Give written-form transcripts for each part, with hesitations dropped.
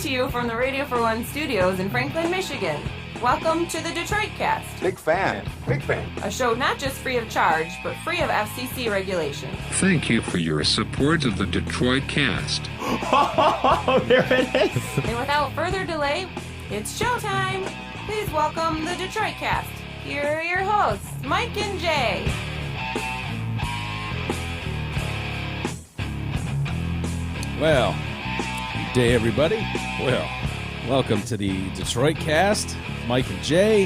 to you from the Radio for One studios in Franklin, Michigan. Welcome to the Detroit Cast. Big fan. A show not just free of charge, but free of FCC regulations. Thank you for your support of the Detroit Cast. Oh, there it is. And without further delay, it's showtime. Please welcome the Detroit Cast. Here are your hosts, Mike and Jay. Well, good day, everybody. Well, welcome to the Detroit Cast. Mike and Jay.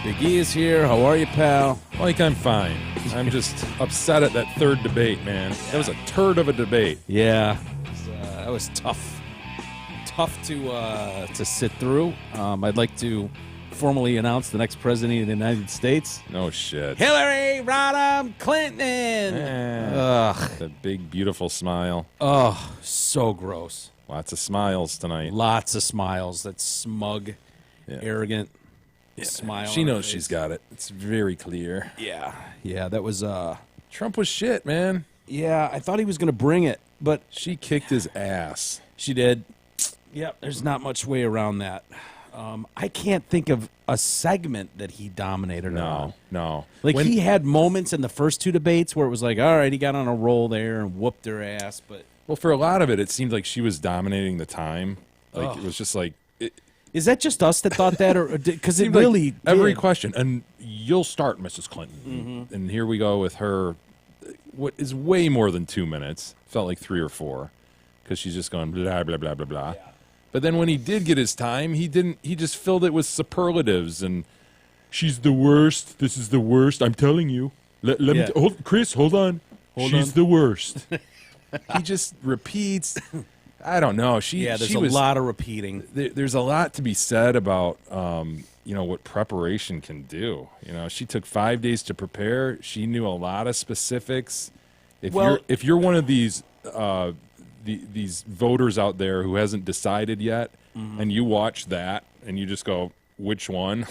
Big E is here. How are you, pal? Mike, I'm fine. I'm just upset at that third debate, man. That was a turd of a debate. Yeah, that was tough. Tough to sit through. I'd like to formally announce the next president of the United States. No shit. Hillary Rodham Clinton. Ugh. That big, beautiful smile. Oh, so gross. Lots of smiles tonight. Lots of smiles. That smug, arrogant smile. She on her knows face. she's got it. It's very clear. Yeah, that was, Trump was shit, man. yeah, I thought he was going to bring it, but She kicked his ass. she did. Yep, there's not much way around that. I can't think of a segment that he dominated on. No. Like, When- he had moments in the first two debates where it was like, all right, he got on a roll there and whooped her ass, but Well, for a lot of it, it seemed like she was dominating the time. Like, it was just like... is that just us that thought that? Or because it seemed like really every did. question, and you'll start, Mrs. Clinton. And here we go with her, what is way more than 2 minutes. Felt like 3 or 4, because she's just going blah, blah, blah, blah, blah. But then when he did get his time, he just filled it with superlatives, and she's the worst. This is the worst. I'm telling you. Let me, Chris, hold on. She's the worst. He just repeats. I don't know. There's she a was, lot of repeating. There's a lot to be said about, what preparation can do. She took 5 days to prepare. She knew a lot of specifics. If you're one of these voters out there who hasn't decided yet, and you watch that and you just go, which one?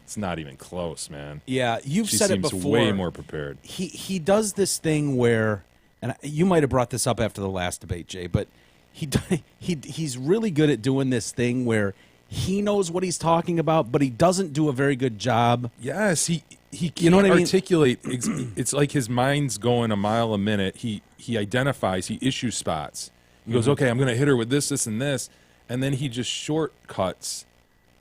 It's not even close, man. Yeah, you've She said it seems before. way more prepared. He does this thing where, and you might have brought this up after the last debate, Jay, but he's really good at doing this thing where he knows what he's talking about, but he doesn't do a very good job. Yes, he can't You know what I mean? articulate. It's like his mind's going a mile a minute. He identifies, he issues spots. He goes, okay, I'm going to hit her with this, this, and this. And then he just shortcuts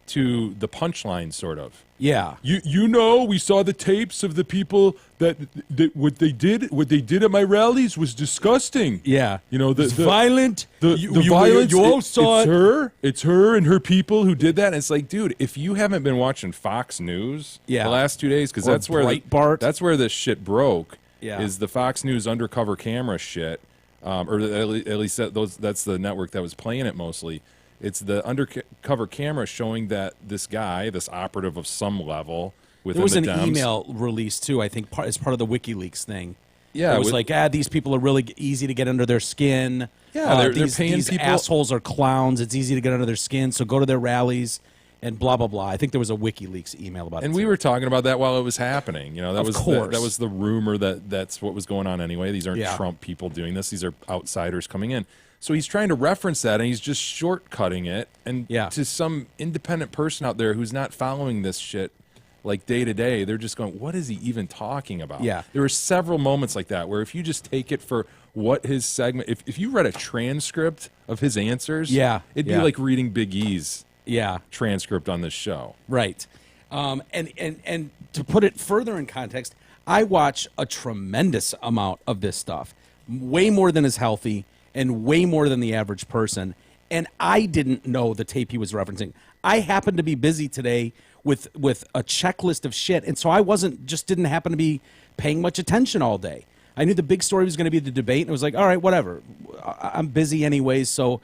to the punchline, sort of. Yeah. We saw the tapes of the people that what they did at my rallies was disgusting. Yeah. The violent. The You violence. all saw it. It's her and her people who did that. And it's like, dude, if you haven't been watching Fox News the last 2 days, because Or that's where Breitbart. that's where this shit broke. Yeah. Is the Fox News undercover camera shit, or at least that's the network that was playing it mostly. It's the undercover camera showing that this guy, this operative of some level, within There was the an Dems, email release, too, I think, as part of the WikiLeaks thing. Yeah, It was like, these people are really easy to get under their skin. Yeah, they're paying these people- assholes are clowns. It's easy to get under their skin, so go to their rallies and blah, blah, blah. I think there was a WikiLeaks email about it, And we too. were talking about that while it was happening. That Of was course. that was the rumor that's what was going on anyway. These aren't Yeah. Trump people doing this. These are outsiders coming in. So he's trying to reference that, and he's just shortcutting it. And to some independent person out there who's not following this shit like day to day, they're just going, what is he even talking about? Yeah. There were several moments like that where if you just take it for what his segment, if you read a transcript of his answers, it'd be like reading Big E's transcript on this show. Right. And to put it further in context, I watch a tremendous amount of this stuff, way more than is healthy and way more than the average person. And I didn't know the tape he was referencing. I happened to be busy today with a checklist of shit, and so I didn't happen to be paying much attention all day. I knew the big story was going to be the debate, and it was like, all right, whatever. I'm busy anyways, so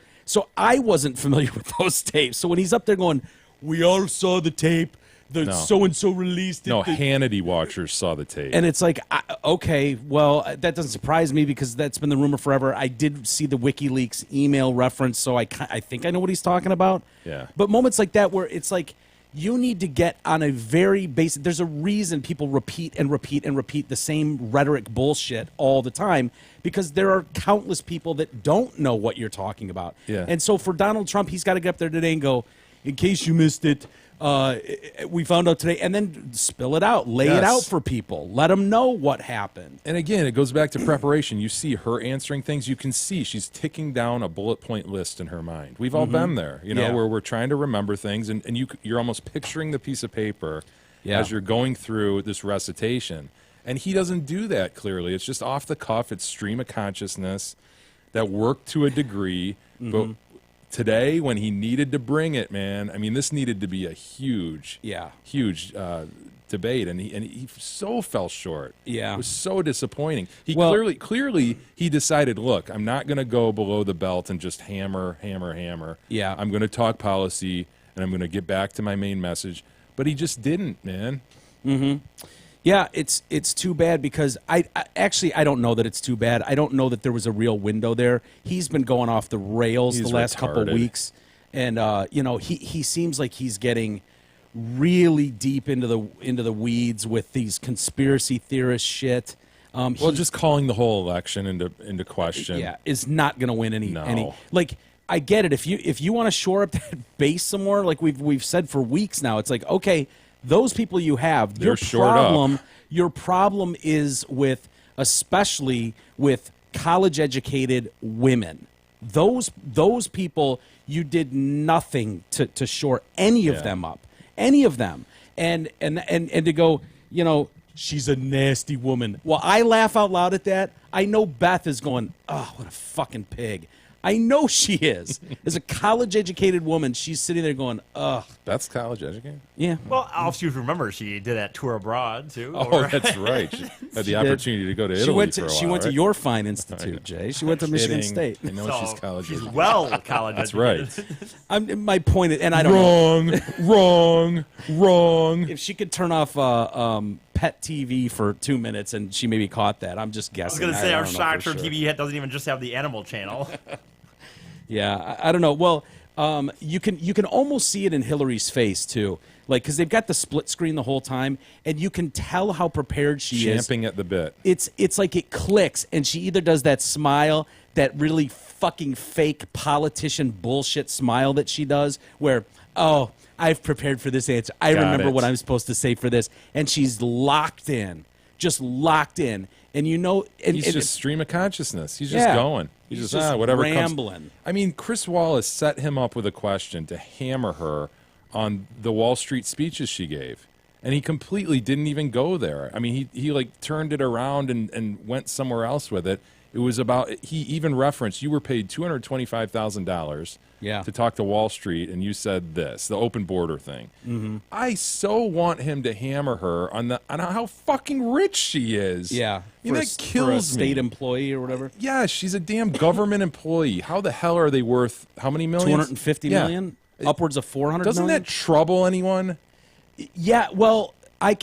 I wasn't familiar with those tapes. So when he's up there going, we all saw the tape, the so-and-so released it. No, Hannity watchers saw the tape. And it's like, okay, well, that doesn't surprise me because that's been the rumor forever. I did see the WikiLeaks email reference, so I think I know what he's talking about. Yeah. But moments like that where it's like, you need to get on a very basic. There's a reason people repeat and repeat and repeat the same rhetoric bullshit all the time, because there are countless people that don't know what you're talking about. Yeah. And so for Donald Trump, he's got to get up there today and go, in case you missed it, we found out today, and then spill it out, lay it out for people, let them know what happened. And again, it goes back to preparation. You see her answering things. You can see she's ticking down a bullet point list in her mind. We've all been there, where we're trying to remember things, and you're almost picturing the piece of paper as you're going through this recitation. And he doesn't do that clearly. It's just off the cuff. It's stream of consciousness that worked to a degree, but today, when he needed to bring it, man, I mean, this needed to be a huge debate, and he so fell short. Yeah. It was so disappointing. He Well- clearly he decided, look, I'm not going to go below the belt and just hammer. Yeah. I'm going to talk policy, and I'm going to get back to my main message. But he just didn't, man. Yeah, it's too bad, because I don't know that it's too bad. I don't know that there was a real window there. He's been going off the rails He's the last couple retarded. Weeks, and he seems like he's getting really deep into the weeds with these conspiracy theorist shit. Well, just calling the whole election into question. Is not going to win any. No. Like, I get it. If you want to shore up that base some more, like we've said for weeks now, it's like, okay, those people you have, They're shored up. Your problem is especially with college educated women. Those people, you did nothing to shore any of them up, any of them, and to go, she's a nasty woman. Well, I laugh out loud at that. I know Beth is going, oh, what a fucking pig. I know she is. As a college-educated woman, she's sitting there going, ugh. That's college educated? Yeah. Well, if you remember, she did that tour abroad too. Oh, that's right. She had the opportunity to go to Italy for a while, She went to right? your fine institute, Jay. She went to Michigan Kidding. State. I know she's college She's educated. well college That's educated. right. My point is, and I don't know. Wrong. If she could turn off Pet TV for 2 minutes and she maybe caught that, I'm just I guessing. was going to say, I our don't know shock for term sure. TV doesn't even just have the animal channel. Yeah, I don't know. Well, you can almost see it in Hillary's face too, like, because they've got the split screen the whole time, and you can tell how prepared she is. Champing at the bit. It's like it clicks, and she either does that smile, that really fucking fake politician bullshit smile that she does, where, oh, I've prepared for this answer. I Got remember it. what I'm supposed to say for this, and she's locked in, just locked in, and He's just stream of consciousness. He's just going. He's He's just whatever rambling. comes. I mean, Chris Wallace set him up with a question to hammer her on the Wall Street speeches she gave, and he completely didn't even go there. I mean, he like turned it around and went somewhere else with it. It was about, he even referenced, you were paid $225,000 to talk to Wall Street, and you said this, the open border thing. Mm-hmm. I so want him to hammer her on how fucking rich she is. Yeah, I mean, that kills for a me. state employee or whatever. Yeah, she's a damn government employee. How the hell are they worth how many millions? 250 million, upwards of 400 Doesn't million? that trouble anyone? Yeah, well, I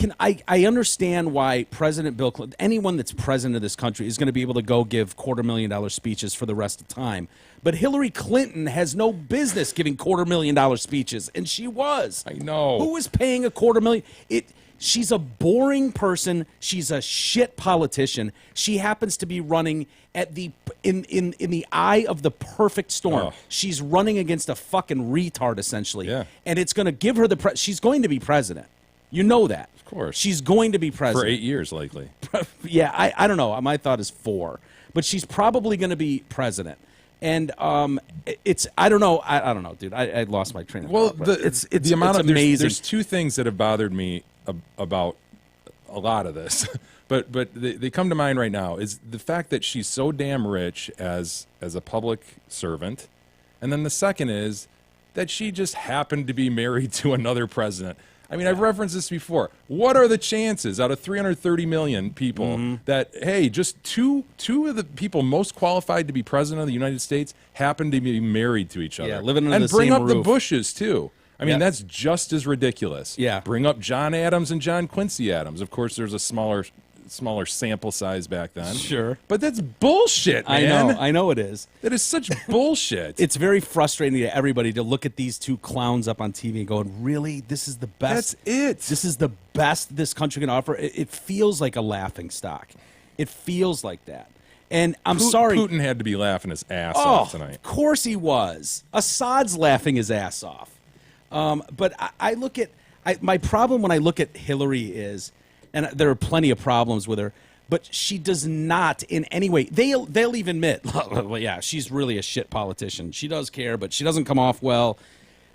understand why President Bill Clinton, anyone that's president of this country, is going to be able to go give $250,000 speeches for the rest of the time. But Hillary Clinton has no business giving $250,000 speeches, and she was. I know. Who was paying $250,000? She's a boring person. She's a shit politician. She happens to be running at in the eye of the perfect storm. Oh. She's running against a fucking retard, essentially. Yeah. And it's going to give her she's going to be president. You know that. Of course. She's going to be president. For 8 years, likely. Yeah, I don't know. My thought is 4. But she's probably going to be president. And I don't know. I don't know, dude. I lost my train of Well, thought. But the amount of amazing. There's two things that have bothered me about a lot of this, but they come to mind right now. Is the fact that she's so damn rich as a public servant, and then the second is that she just happened to be married to another president. I mean, I've referenced this before. What are the chances out of 330 million people that, hey, just two of the people most qualified to be president of the United States happen to be married to each other? Yeah, living under and the bring same up the roof. Bushes, too. I mean, Yeah. that's just as ridiculous. Yeah. Bring up John Adams and John Quincy Adams. Of course, there's a smaller smaller sample size back then. Sure. But that's bullshit, man. I know it is. That is such bullshit. It's very frustrating to everybody to look at these two clowns up on TV and going, really? This is the best. That's it. This is the best this country can offer. It feels like a laughing stock. It feels like that. And I'm sorry. Putin had to be laughing his ass Oh, off tonight. of course he was. Assad's laughing his ass off. But I look at my problem when I look at Hillary is, and there are plenty of problems with her, but she does not in any way. They'll even admit, well, yeah, she's really a shit politician. She does care, but she doesn't come off well.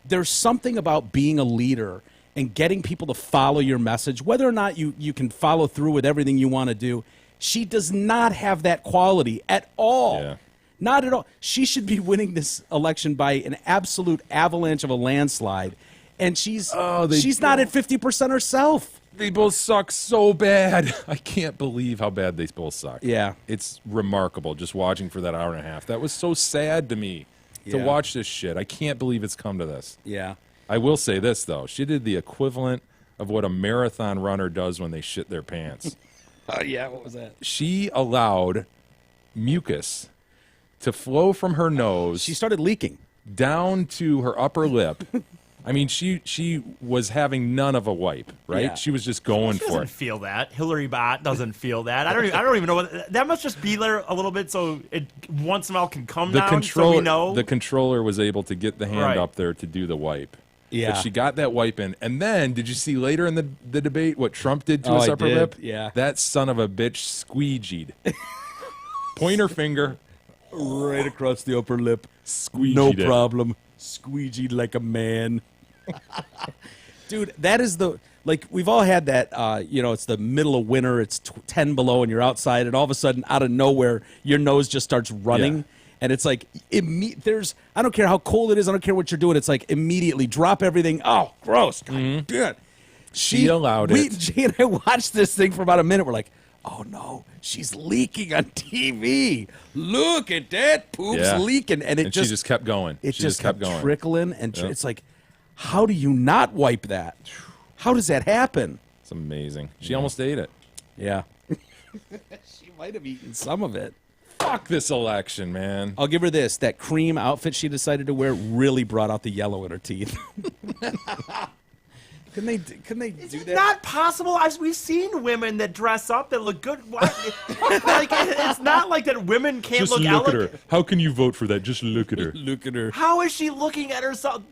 There's something about being a leader and getting people to follow your message, whether or not you can follow through with everything you want to do. She does not have that quality at all. Yeah. Not at all. She should be winning this election by an absolute avalanche of a landslide, and she's not at 50% herself. They both suck so bad. I can't believe how bad they both suck. Yeah. It's remarkable just watching for that hour and a half. That was so sad to me to Yeah. watch this shit. I can't believe it's come to this. Yeah. I will say this, though. She did the equivalent of what a marathon runner does when they shit their pants. Yeah. What was that? She allowed mucus to flow from her nose She started leaking. down to her upper lip. I mean, she was having none of a wipe, right? Yeah. She was just going She for doesn't it. feel that. Hillary Bott doesn't feel that. I don't even know what that must just be there a little bit so it once in a while can come down so we know. The controller was able to get the hand Right. up there to do the wipe. Yeah. But she got that wipe in. And then, did you see later in the debate what Trump did to Oh, his I upper did, lip? yeah. That son of a bitch squeegeed. Pointer finger. Right across the upper lip. Squeegeed No it. problem. Squeegeed like a man. Dude, that is we've all had that, it's the middle of winter, it's 10 below and you're outside and all of a sudden out of nowhere your nose just starts running. Yeah. And it's like, I don't care how cold it is, I don't care what you're doing, it's like immediately drop everything. Oh, gross. God damn. She allowed it. Jay and I watched this thing for about a minute. We're like, oh no, she's leaking on TV. Look at that, poop's Yeah. leaking. And And she just kept going. it She just kept going. trickling. And Yep. it's like, how do you not wipe that? How does that happen? It's amazing. She almost ate it. Yeah. She might have eaten some of it. Fuck this election, man. I'll give her this. That cream outfit she decided to wear really brought out the yellow in her teeth. Couldn't they do that? Not possible. We've seen women that dress up that look good. Like it's not like that women can't look elegant. How can you vote for that? Just look at her. Look at her. How is she looking at herself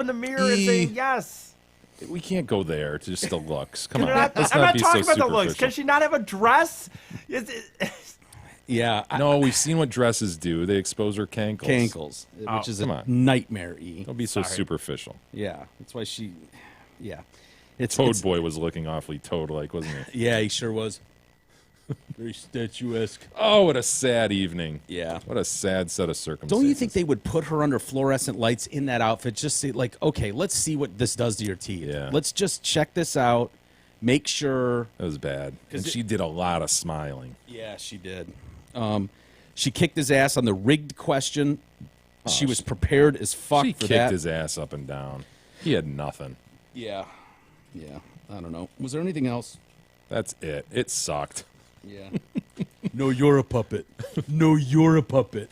in the mirror and saying yes? We can't go there to just the looks. Come on. I'm Let's not be talking so about the looks. superficial. Can she not have a dress? Yeah. No, we've seen what dresses do. They expose her cankles. Cankles, which is come a on. nightmare. Don't be so superficial. Yeah, that's why she. Yeah, it's Toad Boy was looking awfully toad-like, wasn't he? Yeah, he sure was. Very statuesque. Oh, what a sad evening. Yeah. What a sad set of circumstances. Don't you think they would put her under fluorescent lights in that outfit? Just say, like, okay, let's see what this does to your teeth. Yeah. Let's just check this out. Make sure. That was bad. And it- she did a lot of smiling. Yeah, she did. She kicked his ass on the rigged question. She was prepared as fuck She for kicked that. his ass up and down. He had nothing. Yeah. I don't know. Was there anything else? That's it. It sucked. Yeah. No, you're a puppet. No, you're a puppet.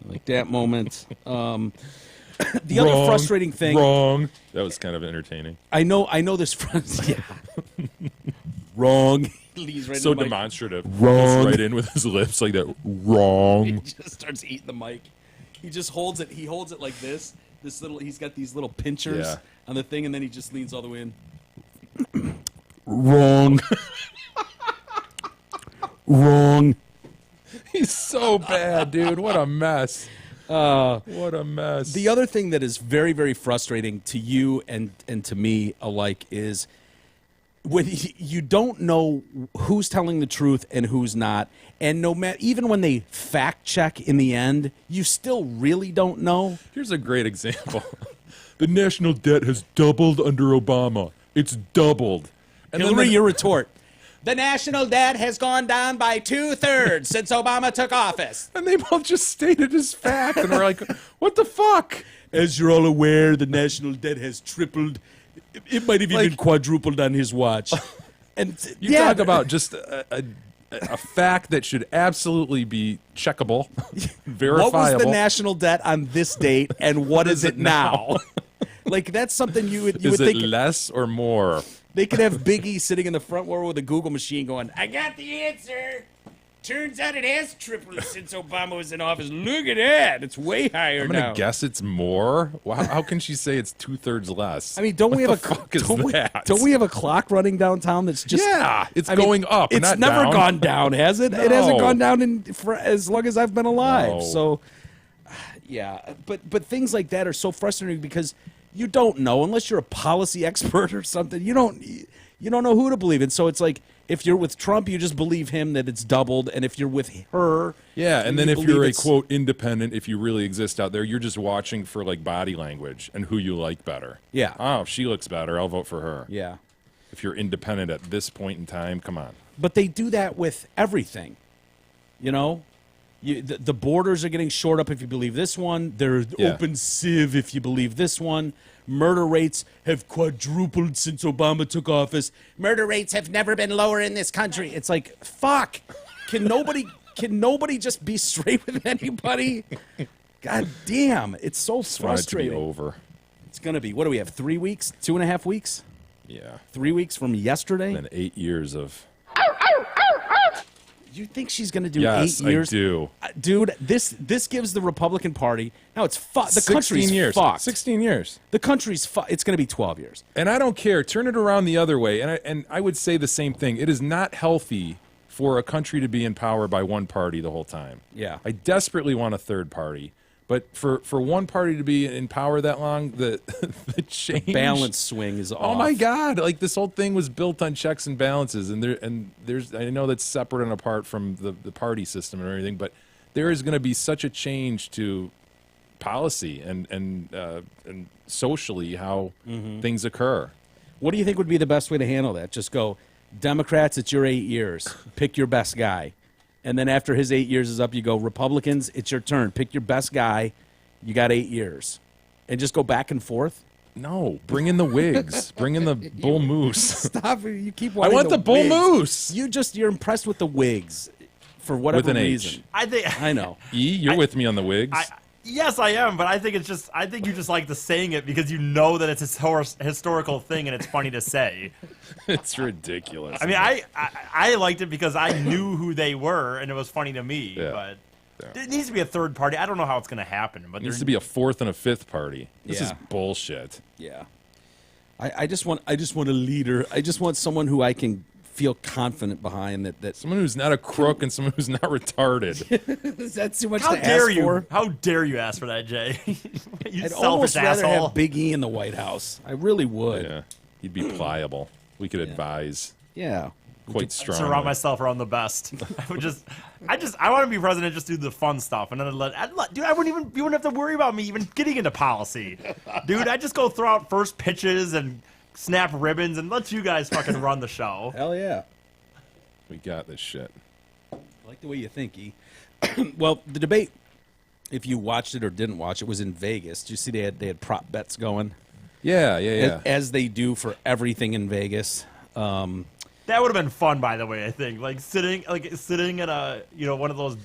Like that moment. The other frustrating thing. Wrong. That was kind of entertaining. I know this. Yeah. Wrong. He's right So in the mic. demonstrative. Wrong. Goes right in with his lips like that. Wrong. He just starts eating the mic. He just holds it. He holds it like this. He's got these little pinchers Yeah. on the thing, and then he just leans all the way in. Wrong. Wrong. He's so bad, dude. What a mess. What a mess. The other thing that is very, very frustrating to you and to me alike is when you don't know who's telling the truth and who's not, and no matter even when they fact check in the end, you still really don't know. Here's a great example. The national debt has doubled under Obama. It's doubled. And Hillary, then your retort. The national debt has gone down by 2/3 since Obama took office. and they both just stated as fact, and we're like, what the fuck? As you're all aware, the national debt has tripled. It might have even Like- quadrupled on his watch. And You talk about just a fact that should absolutely be checkable, verifiable. What was the national debt on this date, and what is it now? Like, that's something you would Is it think less or more? they could have Big E sitting in the front row with a Google machine going, I got the answer. Turns out it has tripled since Obama was in office. Look at that. It's way higher I'm now. gonna guess it's more. How can she say it's 2/3 less? I mean, don't we have fuck is don't that? don't we have a clock running downtown that's just it's I mean, going up. It's not never down. gone down, has it? It hasn't No. gone down for as long as I've been alive. No. So, yeah, but things like that are so frustrating because you don't know unless you're a policy expert or something. You don't know who to believe. And so it's like if you're with Trump, you just believe him that it's doubled, and if you're with her, Yeah, and then you if believe you're a it's- quote independent, if you really exist out there, you're just watching for like body language and who you like better. Yeah. Oh, she looks better. I'll vote for her. yeah. If you're independent at this point in time, come on. But they do that with everything. You know, the borders are getting shored up if you believe this one. They're Yeah. open civ if you believe this one. Murder rates have quadrupled since Obama took office. Murder rates have never been lower in this country. It's like, fuck. Can nobody just be straight with anybody? God damn. It's so Want it to be frustrating. over. It's going to be, what do we have, 3 weeks? 2.5 weeks? Yeah. 3 weeks from yesterday? And 8 years of. You think she's going to do Yes, 8 years? I do. Dude, this gives the Republican Party now it's fucked. The 16 country's years. fucked. 16 years. The country's fucked. It's going to be 12 years. And I don't care. Turn it around the other way. And I would say the same thing. It is not healthy for a country to be in power by one party the whole time. Yeah. I desperately want a third party. But for one party to be in power that long, the change Balance swing is off. Oh my God! Like this whole thing was built on checks and balances, and there's I know that's separate and apart from the party system and everything, but there is going to be such a change to policy and socially how things occur. What do you think would be the best way to handle that? Just go, Democrats, it's your 8 years. Pick your best guy. And then after his 8 years is up, you go, Republicans, it's your turn. Pick your best guy. You got 8 years. And just go back and forth. No, bring in the wigs. Bring in the bull moose. Stop. You keep I wanting want the bull wigs. moose. You're impressed with the wigs for whatever With an H. reason. I think. I know. E, you're with me on the wigs. Yes, I am, but I think you just like the saying it because you know that it's a historical thing and it's funny to say. It's ridiculous. I mean, I liked it because I knew who they were and it was funny to me. Yeah. But it needs to be a third party. I don't know how it's going to happen, but There needs to be a fourth and a fifth party. This is Yeah. bullshit. Yeah. I just want a leader. I just want someone who I can feel confident behind that Someone who's not a crook and someone who's not retarded. is that too much How to dare ask you? for? How dare you ask for that, Jay? You I'd selfish almost rather asshole. have Big E in the White House. I really would. Yeah, he'd be pliable. We could advise Yeah. quite strongly. Surround myself around the best. I want to be president, just do the fun stuff, and then dude, you wouldn't have to worry about me even getting into policy, dude. I just go throw out first pitches and snap ribbons and let you guys fucking run the show. Hell yeah. We got this shit. I like the way you think, E. Well, the debate, if you watched it or didn't watch it, was in Vegas. Did you see they had prop bets going? Yeah, yeah, yeah. As they do for everything in Vegas. That would have been fun, by the way. I think like sitting in a one of those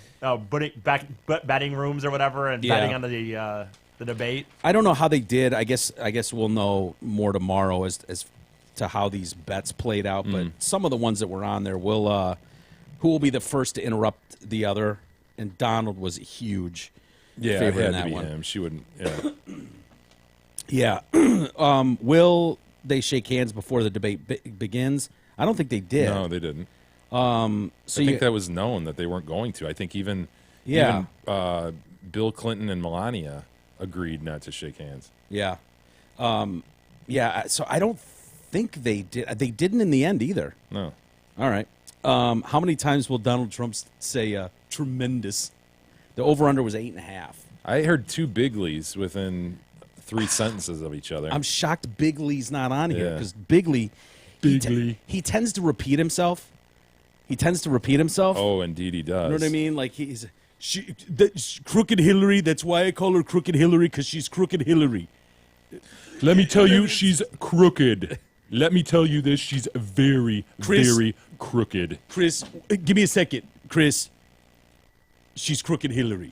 betting rooms or whatever and Yeah. betting on the debate. I don't know how they did. I guess we'll know more tomorrow as to how these bets played out. But some of the ones that were on there will who will be the first to interrupt the other. And Donald was huge. Yeah, it favorite in had to that be one. him. She wouldn't. Yeah. Yeah. Will they shake hands before the debate begins? I don't think they did. No, they didn't. So I think that was known that they weren't going to. I think even Bill Clinton and Melania agreed not to shake hands. Yeah. So I don't think they did. They didn't in the end either. No. All right. How many times will Donald Trump say tremendous? The over-under was 8.5. I heard two Bigleys within 3 sentences of each other. I'm shocked Bigley's not on here Yeah. because Bigley, he tends to repeat himself. Oh, indeed he does. You know what I mean? Like that's Crooked Hillary. That's why I call her Crooked Hillary, because she's Crooked Hillary. Let me tell you, she's crooked. Let me tell you this: she's very, Chris- very crooked. Chris, give me a second. Chris, she's crooked Hillary.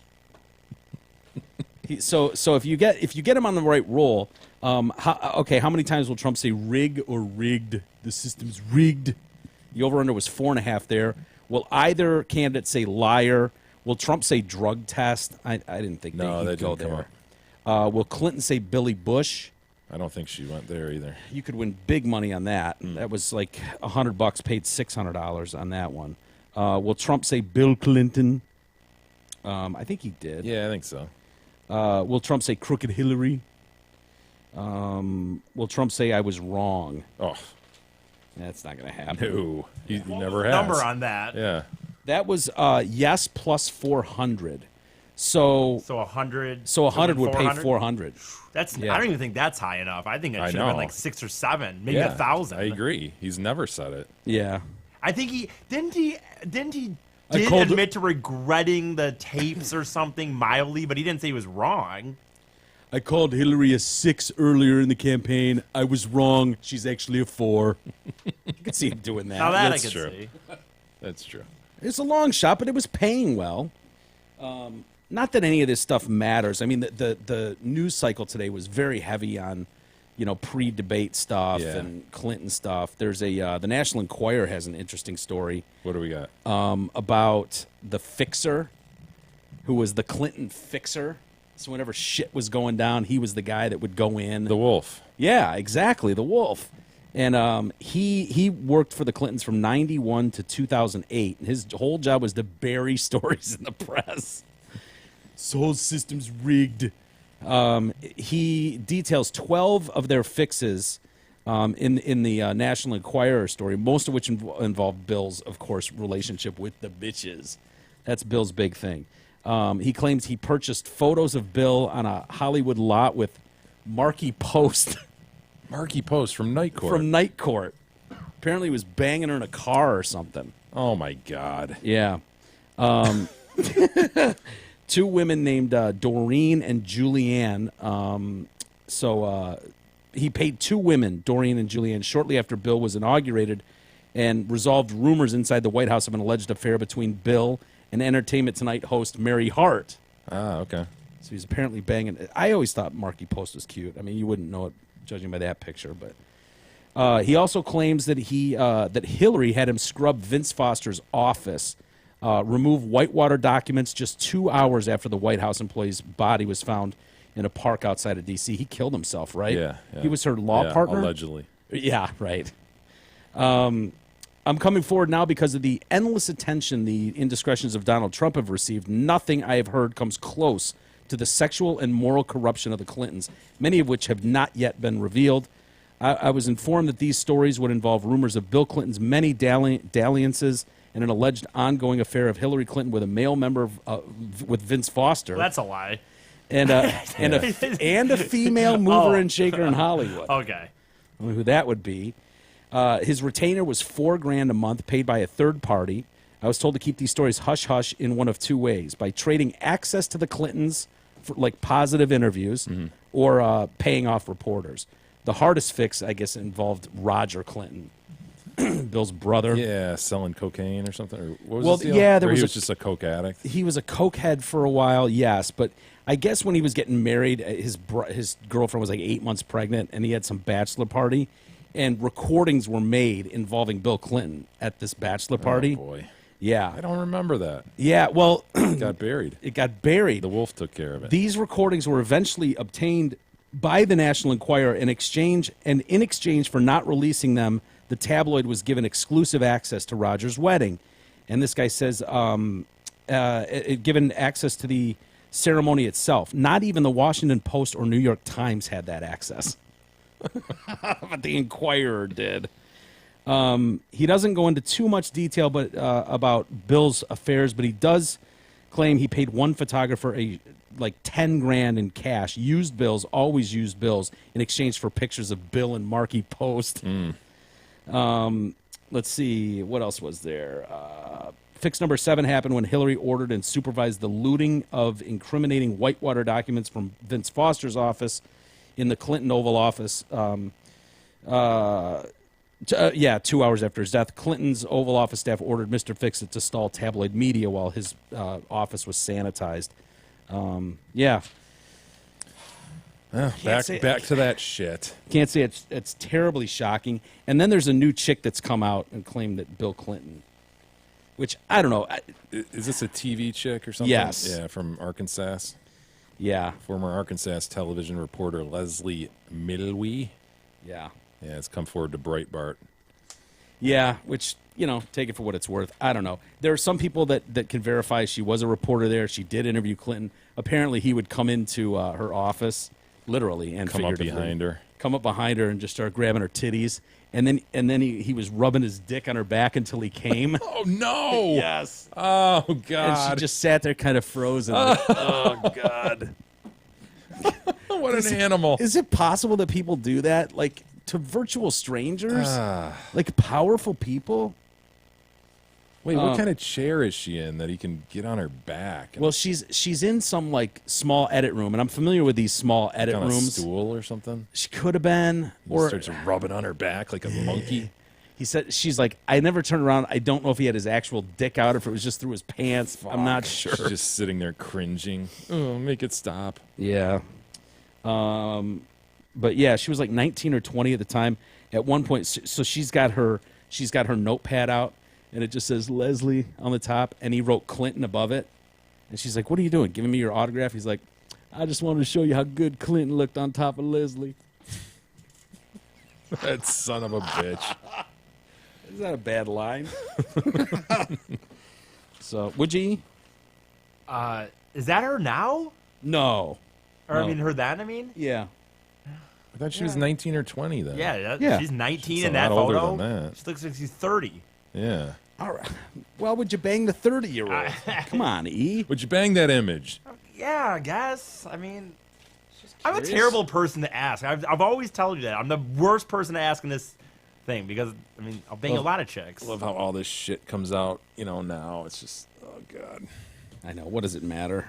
So if you get him on the right roll, how many times will Trump say rig or rigged? The system's rigged. The over/under was 4.5 there. Will either candidate say liar? Will Trump say drug test? I didn't think No, he'd that go didn't come there. Will Clinton say Billy Bush? I don't think she went there either. You could win big money on that. That was like $100, paid $600 on that one. Will Trump say Bill Clinton? I think he did. Yeah, I think so. Will Trump say crooked Hillary? Will Trump say I was wrong? Oh That's not going to happen. no, he never has. Number on that. Yeah, That was yes plus 400. So So 100. 100 would pay 400? 400. That's. Yeah. I don't even think that's high enough. I think it I should have been know. like 6 or 7, maybe yeah, 1,000. I agree. He's never said it. Yeah. I think he didn't I did called- admit to regretting the tapes or something mildly, but he didn't say he was wrong. I called Hillary a 6 earlier in the campaign. I was wrong. She's actually a 4. You can see him doing that. Now that That's I can true. see. That's true. It's a long shot, but it was paying well. Not that any of this stuff matters. I mean, the news cycle today was very heavy on, pre-debate stuff Yeah. and Clinton stuff. There's the National Enquirer has an interesting story What do we got? about the fixer, who was the Clinton fixer. So whenever shit was going down, he was the guy that would go in. The Wolf. Yeah, exactly, the Wolf. And he worked for the Clintons from 91 to 2008. And his whole job was to bury stories in the press. This whole system's rigged. He details 12 of their fixes in the National Enquirer story, most of which involved Bill's, of course, relationship with the bitches. That's Bill's big thing. He claims he purchased photos of Bill on a Hollywood lot with Marky Post Marky Post from Night Court. from Night Court. Apparently, he was banging her in a car or something. Oh my God. Yeah. 2 women named Doreen and Julianne. He paid 2 women, Doreen and Julianne, shortly after Bill was inaugurated and resolved rumors inside the White House of an alleged affair between Bill and Entertainment Tonight host Mary Hart. Ah, okay. So he's apparently banging. I always thought Marky Post was cute. I mean, you wouldn't know it judging by that picture, but he also claims that that Hillary had him scrub Vince Foster's office, remove Whitewater documents just 2 hours after the White House employee's body was found in a park outside of D.C. He killed himself, right? Yeah. He was her law Yeah, partner? allegedly. Yeah, right. I'm coming forward now because of the endless attention the indiscretions of Donald Trump have received. Nothing I have heard comes close to the sexual and moral corruption of the Clintons, many of which have not yet been revealed. I was informed that these stories would involve rumors of Bill Clinton's many dalliances and an alleged ongoing affair of Hillary Clinton with a male member with Vince Foster. Well, that's a lie. and a female mover and shaker in Hollywood. Okay. I don't know who that would be. His retainer was $4,000 a month, paid by a third party. I was told to keep these stories hush hush in one of 2 ways: by trading access to the Clintons for like positive interviews, or paying off reporters. The hardest fix, I guess, involved Roger Clinton, Bill's brother. Yeah, selling cocaine or something. Or what was Well, his deal? yeah, there Or was he a- was just a coke addict. He was a cokehead for a while, yes, but I guess when he was getting married, his girlfriend was like 8 months pregnant, and he had some bachelor party, and recordings were made involving Bill Clinton at this bachelor party. Oh boy, Yeah, I don't remember that. yeah. Well, It got buried. it got buried. The Wolf took care of it. These recordings were eventually obtained by the National Enquirer in exchange for not releasing them, the tabloid was given exclusive access to Roger's wedding. And this guy says given access to the ceremony itself. Not even the Washington Post or New York Times had that access. But the Enquirer did. He doesn't go into too much detail about Bill's affairs, but he does claim he paid one photographer like $10,000 in cash, always used bills, in exchange for pictures of Bill and Marky Post. Let's see, what else was there? Fix number 7 happened when Hillary ordered and supervised the looting of incriminating Whitewater documents from Vince Foster's office in the Clinton Oval Office. Yeah, 2 hours after his death, Clinton's Oval Office staff ordered Mr. Fix-It to stall tabloid media while his office was sanitized. Yeah. Back to that shit. Can't say it's terribly shocking. And then there's a new chick that's come out and claimed that Bill Clinton, which I don't know. Is this a TV chick or something? Yes. Yeah, from Arkansas. Yeah, Former Arkansas television reporter Leslie Milwee. yeah. Yeah, it's come forward to Breitbart. Yeah, which, take it for what it's worth. I don't know. There are some people that can verify she was a reporter there. She did interview Clinton. Apparently, he would come into her office, literally and Come up figuratively. behind her. Come up behind her and just start grabbing her titties. And then he was rubbing his dick on her back until he came. Oh, no! Yes. Oh, And God. she just sat there kind of frozen. Like, oh, God. What an animal. Is it possible that people do that? Like, to virtual strangers? Ah. Like, powerful people? Wait, what kind of chair is she in that he can get on her back? Well, she's in some, like, small edit room, and I'm familiar with these small edit on a rooms. stool or something? She could have been. He Or starts rubbing on her back like a monkey. he said, she's like, I never turned around. I don't know if he had his actual dick out or if it was just through his pants. I'm not sure. She's just sitting there cringing. Oh, make it stop. Yeah. But yeah, she was like 19 or 20 at the time. At one point, so she's got her notepad out, and it just says Leslie on the top, and he wrote Clinton above it. And she's like, "What are you doing? Giving me your autograph?" He's like, "I just wanted to show you how good Clinton looked on top of Leslie." That son of a bitch. Is that a bad line? So, would you? Is that her now? No. Or No. I mean, her then? I mean, Yeah. I thought she was 19 or 20 then. Yeah. She's 19 She's in a that lot older photo. than that. She looks like she's 30. Yeah. All right. Well, would you bang the 30-year-old? Come on, E. Would you bang that image? Yeah, I guess. I mean, I'm a curious. terrible person to ask. I've always told you that. I'm the worst person to ask in this thing because, I mean, I'll bang a lot of chicks. Love how all this shit comes out, now. It's just, oh, God. I know. What does it matter?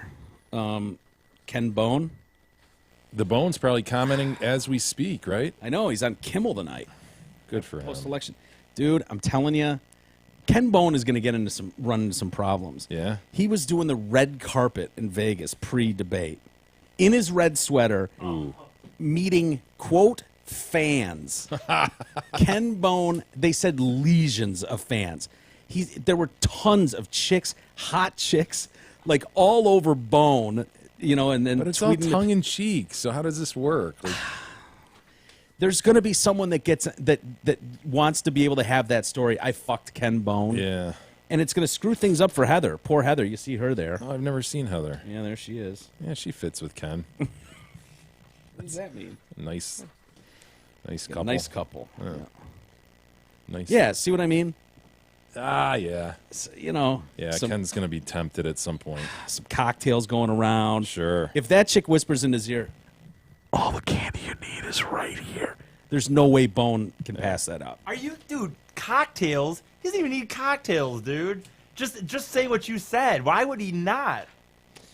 Ken Bone? The Bone's probably commenting as we speak, right? I know. He's on Kimmel tonight. Good for him. Post-election. Dude, I'm telling you, Ken Bone is going to run into some problems. Yeah? He was doing the red carpet in Vegas pre-debate in his red sweater, meeting, quote, fans. Ken Bone, they said legions of fans. There were tons of chicks, hot chicks, like all over Bone, and then But it's all tweeting tongue in cheek, so how does this work? Like, there's going to be someone that wants to be able to have that story. I fucked Ken Bone. yeah. And it's going to screw things up for Heather. Poor Heather. You see her there. Oh, I've never seen Heather. Yeah, there she is. Yeah, she fits with Ken. What does that mean? Nice couple. Nice couple. Yeah. Nice. Yeah, see what I mean? Ah, yeah. Yeah, Ken's going to be tempted at some point. some cocktails going around. Sure. If that chick whispers in his ear, all the candy you need is right here. There's no way Bone can pass that up. Are you, dude? Cocktails? He doesn't even need cocktails, dude. Just say what you said. Why would he not? Because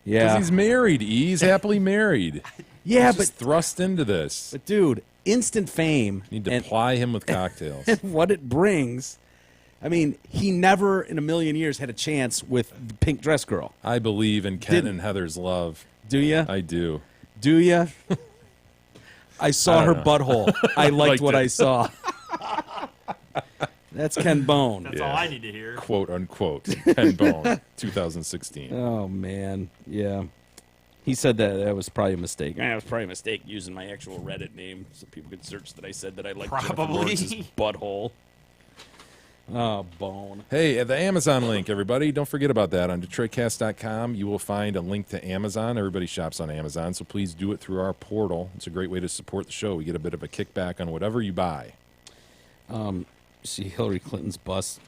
Yeah. he's married, He's happily married. Yeah, He's just thrust into this. but dude, instant fame Need to and, ply him with cocktails. and what it brings. I mean, he never in a million years had a chance with the pink dress girl. I believe in Ken Didn't. and Heather's love. Do you? I do. Do you? I saw I her don't know. butthole. I liked Liked what it. I saw. That's Ken Bone. That's all I need to hear. Quote unquote. Ken Bone, 2016. Oh man, yeah. He said that was probably a mistake. It was probably a mistake using my actual Reddit name so people could search that I said that I liked Jennifer Probably. Lawrence's butthole. Oh, Bone. Hey, the Amazon link, everybody. Don't forget about that. On DetroitCast.com, you will find a link to Amazon. Everybody shops on Amazon, so please do it through our portal. It's a great way to support the show. We get a bit of a kickback on whatever you buy. See Hillary Clinton's bus.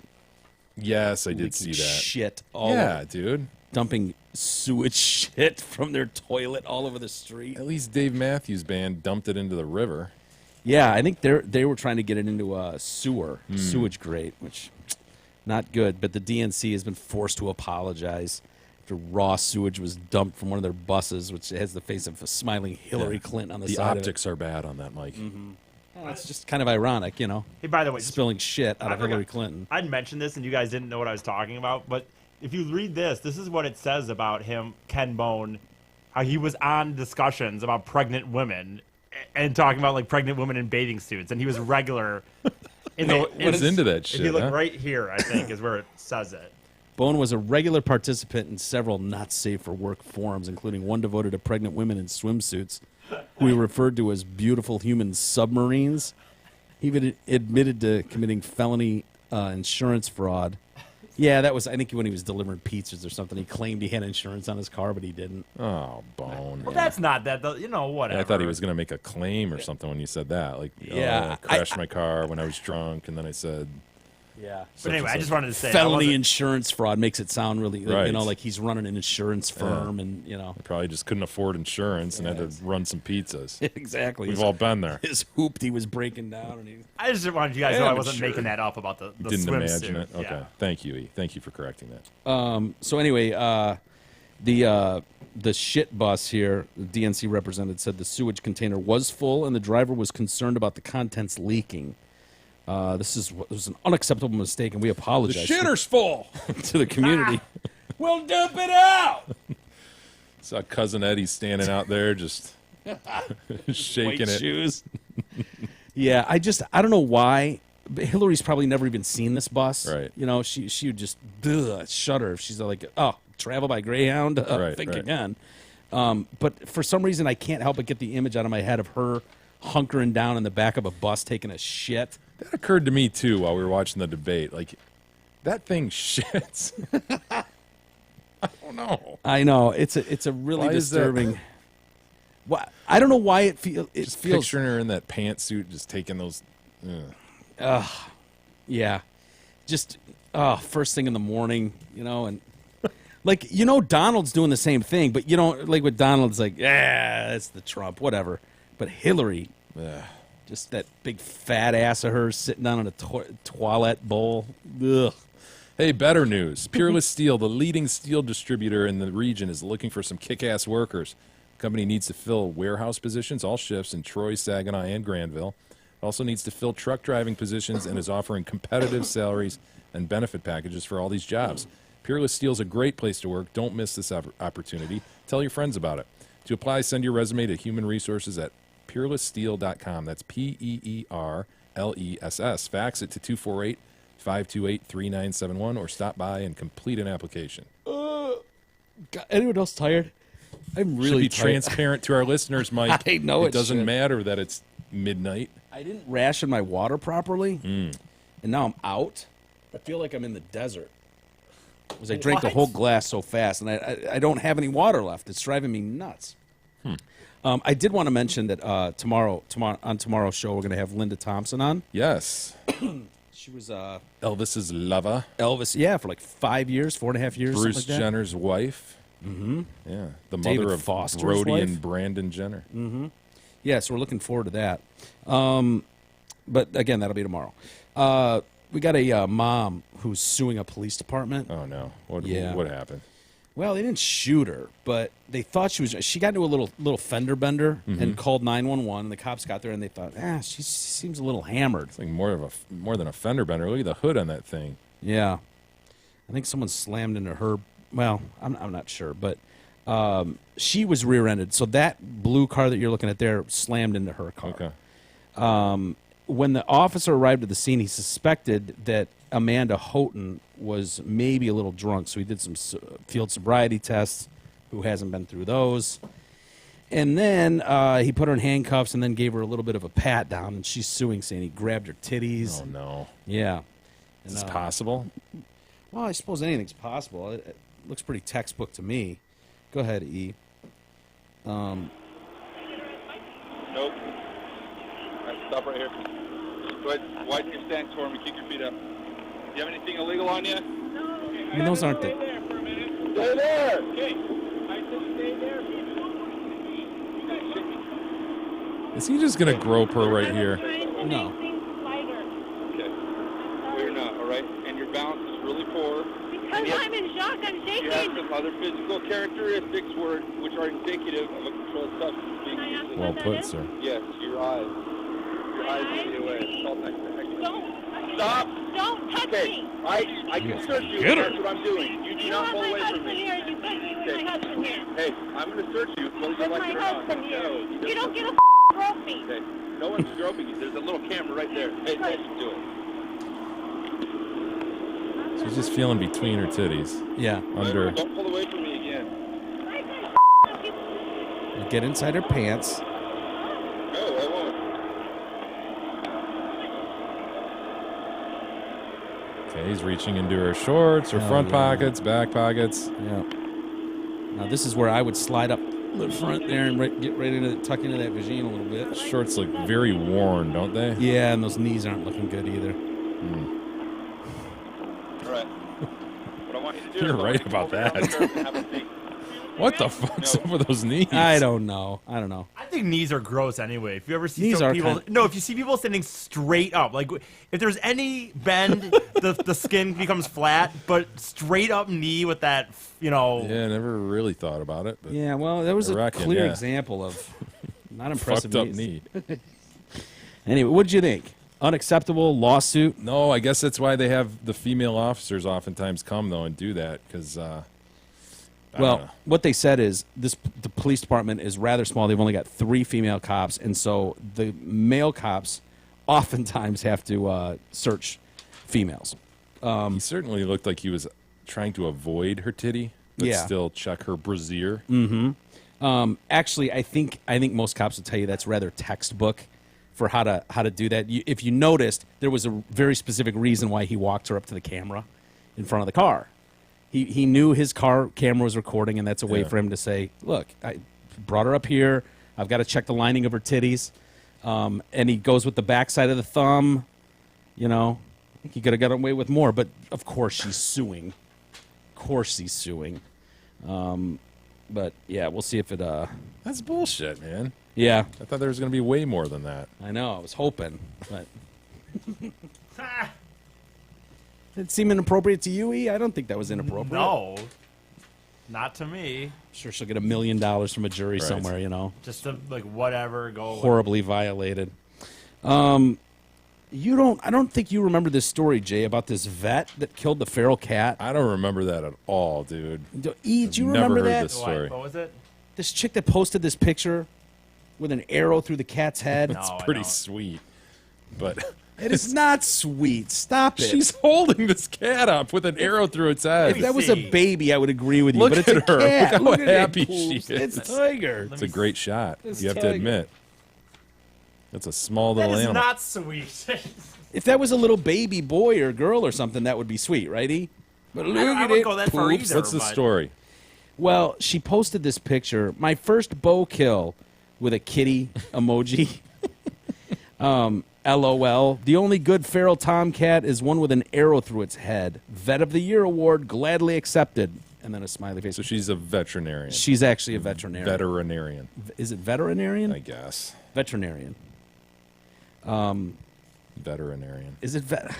Yes, I did leaking see that. Shit all Yeah, dude. dumping sewage shit from their toilet all over the street. At least Dave Matthews Band dumped it into the river. Yeah, I think they were trying to get it into a sewage grate, which not good. But the DNC has been forced to apologize after raw sewage was dumped from one of their buses, which has the face of a smiling Hillary Clinton on the The side optics are bad on that, Mike. It's just kind of ironic, you know, Hey, by the way, spilling shit out I of Hillary forgot- Clinton. I'd mentioned this and you guys didn't know what I was talking about, but if you read this is what it says about him, Ken Bone, how he was on discussions about pregnant women and talking about like pregnant women in bathing suits, and he was regular. was into that If you shit, look huh? right here, I think is where it says it. Bone was a regular participant in several not safe for work forums, including one devoted to pregnant women in swimsuits, who he referred to as beautiful human submarines. He even admitted to committing felony insurance fraud. Yeah, that was, I think, when he was delivering pizzas or something. He claimed he had insurance on his car, but he didn't. Oh, Bone. Well, that's not that, though. You know, whatever. I thought he was going to make a claim or something when you said that. Like, Yeah, I crashed my car when I was drunk, and then I said, Yeah. But anyway, I just wanted to say I felony wasn't- insurance fraud makes it sound really, Right. you know, like he's running an insurance firm, and you know, I probably just couldn't afford insurance and had to run some pizzas. exactly. We've all been there. His hooped, he was breaking down, and he. I just wanted you guys to Yeah, know I I'm wasn't sure. making that up about the Didn't swimsuit. imagine it. Okay. Yeah. Thank you, E. Thank you for correcting that. So anyway, the shit bus here, the DNC representative said the sewage container was full, and the driver was concerned about the contents leaking. This was an unacceptable mistake, and we The apologize shitter's full. to the community. We'll dump it out. Saw cousin Eddie standing out there just shaking White it. shoes. Yeah, I don't know why. But Hillary's probably never even seen this bus. Right. You know, she would just shudder if she's like, oh, travel by Greyhound. Right, Think right. again. But for some reason, I can't help but get the image out of my head of her hunkering down in the back of a bus taking a shit. That occurred to me too while we were watching the debate. Like, that thing shits. I don't know. I know it's a really Why is that? disturbing. Why I don't know why it feels. It Just feels. picturing her in that pantsuit, just taking those. Yeah. Just first thing in the morning, you know, and like, you know, Donald's doing the same thing, but you don't like with Donald's like, yeah, that's the Trump, whatever. But Hillary, just that big fat ass of hers sitting down in a toilet bowl. Ugh. Hey, better news. Peerless Steel, the leading steel distributor in the region, is looking for some kick-ass workers. The company needs to fill warehouse positions, all shifts, in Troy, Saginaw, and Granville. It also needs to fill truck driving positions and is offering competitive salaries and benefit packages for all these jobs. Peerless Steel is a great place to work. Don't miss this opportunity. Tell your friends about it. To apply, send your resume to Human Resources at peerlesssteel.com. That's PEERLESS. Fax it to 248-528-3971 or stop by and complete an application. God, anyone else tired? I'm Should really be tired. transparent to our listeners, Mike. I know it doesn't should. matter that it's midnight. I didn't ration my water properly, and now I'm out. I feel like I'm in the desert. Because I drank the What? whole glass so fast, and I don't have any water left. It's driving me nuts. I did want to mention that tomorrow on tomorrow's show we're going to have Linda Thompson on. Yes. She was Elvis's lover, Elvis, yeah, for like 5 years, 4.5 years, Bruce something like that. Jenner's wife. Mm-hmm. Yeah, the David mother of Foster's Brody wife? and Brandon Jenner. Yeah, so we're looking forward to that. But again, that'll be tomorrow. We got a mom who's suing a police department. Oh no! What happened? Well, they didn't shoot her, but they thought she got into a little fender bender and called 911. The cops got there and they thought, she seems a little hammered. It's like more than a fender bender. Look at the hood on that thing. Yeah, I think someone slammed into her. Well, I'm not sure, but she was rear-ended. So that blue car that you're looking at there slammed into her car. Okay. When the officer arrived at the scene, he suspected that Amanda Houghton was maybe a little drunk, so he did some field sobriety tests. Who hasn't been through those? And then he put her in handcuffs and then gave her a little bit of a pat down, and she's suing, saying he grabbed her titties. Oh no! Yeah. Is this possible? Well, I suppose anything's possible. It looks pretty textbook to me. Go ahead, E. Nope. All right, stop right here. Go ahead, widen your stance for me. Keep your feet up. Do you have anything illegal on you? I mean, those aren't the... Stay there. Okay. I said stay there. Is he just gonna grope her right here? No. Okay. Well, you're not, all right? And your balance is really poor. Because I'm in shock, I'm You have shaking. some other physical characteristics which are indicative of a controlled substance being Can I ask used. Well what that put, is? sir. Yes, your eyes. Your eyes be away. It's called next to next. Don't. Stop. Don't touch Okay, me. I can search you. Get her. That's what I'm doing. You do You not want pull my away from husband me. here. You put me with my husband here. Hey, I'm going to search you whether you With like my it or not. husband here. No, You don't get a trophy. Okay, no one's groping you. There's a little camera right there. Pay attention to it. She's just feeling between her titties. Yeah. Under. Don't pull away from me again. Get inside her pants. No, I won't. Okay, he's reaching into her shorts, her Hell front yeah. pockets, back pockets. Yeah. Now this is where I would slide up the front there and get right into tuck into that vagine a little bit. Shorts look very worn, don't they? Yeah, and those knees aren't looking good either. All right. What I want you to do You're is I want right you to about come over that. down the curb and have a seat. What the fuck's up with those knees? I don't know. I think knees are gross anyway. If you ever see Knees some are people, kind- no, if you see people standing straight up, like if there's any bend, the skin becomes flat. But straight up knee with that, Yeah, I never really thought about it. But Yeah, well, there was I a reckon, clear yeah. example of not impressive fucked up knees. knee. Anyway, what'd you think? Unacceptable lawsuit? No, I guess that's why they have the female officers oftentimes come though and do that because. Well, what they said is the police department is rather small. They've only got 3 female cops, and so the male cops oftentimes have to search females. he certainly looked like he was trying to avoid her titty, but Yeah. still check her brassiere. Actually, I think most cops will tell you that's rather textbook for how to do that. If you noticed, there was a very specific reason why he walked her up to the camera in front of the car. He knew his car camera was recording, and that's a way Yeah. for him to say, "Look, I brought her up here. I've got to check the lining of her titties." And he goes with the backside of the thumb. You know, I think he could have got away with more, but of course she's suing. Of course he's suing. But yeah, we'll see if it. That's bullshit, man. Yeah, I thought there was going to be way more than that. I know. I was hoping, but did it seem inappropriate to you, E? I don't think that was inappropriate. no, not to me. Sure, she'll get $1 million from a jury Right. somewhere. You know, Just to, like whatever, go away. horribly violated. You don't. I don't think you remember this story, Jay, about this vet that killed the feral cat. I don't remember that at all, dude. E, do you Never remember heard that? this. What? Sorry. What was it? This chick that posted this picture with an arrow through the cat's head. No, I Pretty don't. sweet. But It is not sweet. Stop it. she's holding this cat up with an arrow through its head. If that was a see. baby, I would agree with you. Look but it's at a her. cat. Look how at it, happy Poops. she is. It's Tiger. It's a great shot. It's You have to tiger. admit. That's a small That little is animal. not sweet. If that was a little baby boy or girl or something, that would be sweet, right, E? But look I at wouldn't it, go that far Poops. either. What's the but- story? Well, she posted this picture. My first bow kill with a kitty emoji. LOL. The only good feral tomcat is one with an arrow through its head. Vet of the Year award gladly accepted. And then a smiley face. So she's a veterinarian. She's actually a veterinarian. Veterinarian, Is it veterinarian? I guess. Veterinarian. Veterinarian. Is it vet?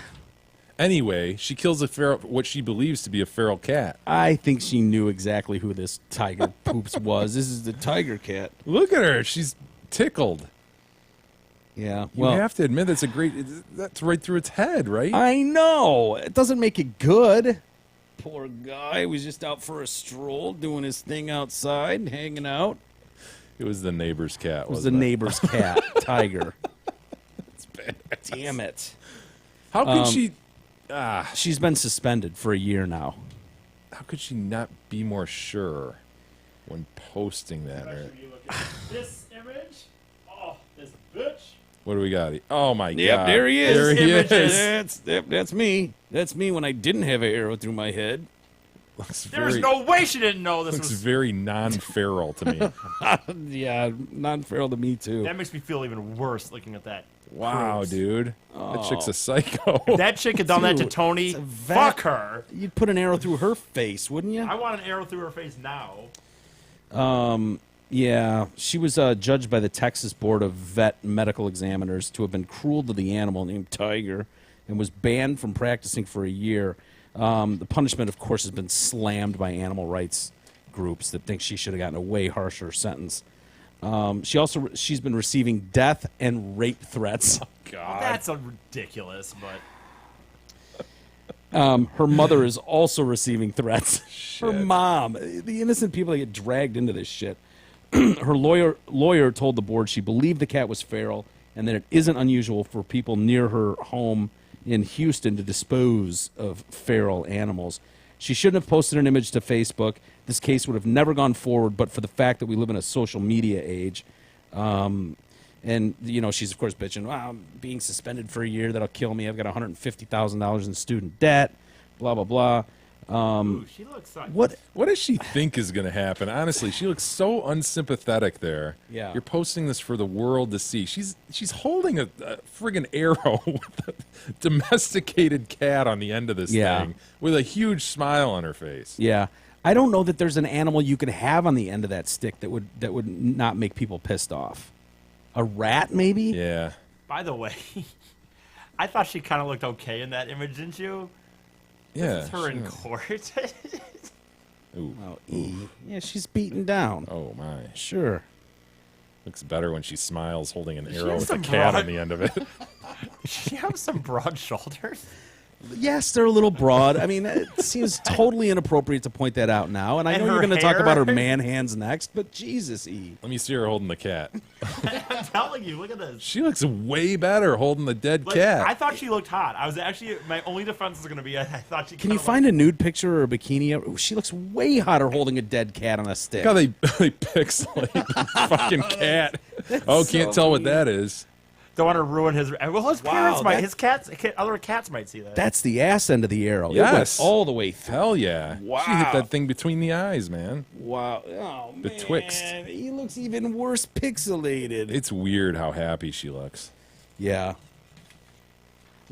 Anyway, she kills a feral, what she believes to be a feral cat. I think she knew exactly who this tiger poops was. This is the tiger cat. Look at her. She's tickled. Yeah. You Well, have to admit that's right through its head, right? I know. It doesn't make it good. Poor guy was just out for a stroll, doing his thing outside, hanging out. It was the neighbor's cat. It was the wasn't neighbor's cat, Tiger. It's bad. Damn it. How could she? She's been suspended for a year now. How could she not be more sure when posting that? This image? Oh, this bitch. What do we got? Oh my Yep, god! there he is. There he Image is. That's me. That's me when I didn't have an arrow through my head. Looks There's very, no way she didn't know this looks was. very non-feral to me. Yeah, non-feral to me too. That makes me feel even worse looking at that. Wow, Gross. dude, that chick's a psycho. That chick had done that to Dude, Tony. it's a vet. Fuck her. You'd put an arrow through her face, wouldn't you? I want an arrow through her face now. Yeah, she was judged by the Texas Board of Vet Medical Examiners to have been cruel to the animal named Tiger and was banned from practicing for a year. The punishment, of course, has been slammed by animal rights groups that think she should have gotten a way harsher sentence. She's been receiving death and rape threats. God. That's ridiculous, but Her mother is also receiving threats. Her Shit. mom, the innocent people that get dragged into this shit. Her lawyer told the board she believed the cat was feral and that it isn't unusual for people near her home in Houston to dispose of feral animals. She shouldn't have posted an image to Facebook. This case would have never gone forward, but for the fact that we live in a social media age. And, you know, she's, of course, bitching, well, I'm being suspended for a year. That'll kill me. I've got $150,000 in student debt, blah, blah, blah. ooh, she looks like What does she think is going to happen? Honestly, she looks so unsympathetic there. Yeah. You're posting this for the world to see. She's holding a friggin' arrow with a domesticated cat on the end of this Yeah. thing with a huge smile on her face. Yeah. I don't know that there's an animal you could have on the end of that stick that would not make people pissed off. A rat, maybe? Yeah. By the way, I thought she kind of looked okay in that image, didn't you? Yeah. This is her in sure. court. Ooh. Oh, yeah, she's beaten down. Oh, my. Sure. Looks better when she smiles holding an She arrow has with a some cat broad- on the end of it. she has some broad shoulders. Yes, they're a little broad. I mean, it seems totally inappropriate to point that out now. And I And know you're her going to talk hair. about her man hands next, but Jesus, E. Let me see her holding the cat. I'm telling you, look at this. She looks way better holding the dead Like, cat. I thought she looked hot. I was actually, my only defense is going to be, I thought she. Can you find a nude picture or a bikini? Oh, she looks way hotter holding a dead cat on a stick. Look how they pixelate the fucking cat. Oh, can't so tell what mean. that is. Don't want to ruin his. Well, his Wow, parents might. that- His cats. Other cats might see that. That's the ass end of the arrow. Yes. It went all the way through. Hell yeah. She hit Wow. that thing between the eyes, man. Wow. Oh, Betwixt. man. He looks even worse pixelated. It's weird how happy she looks. Yeah.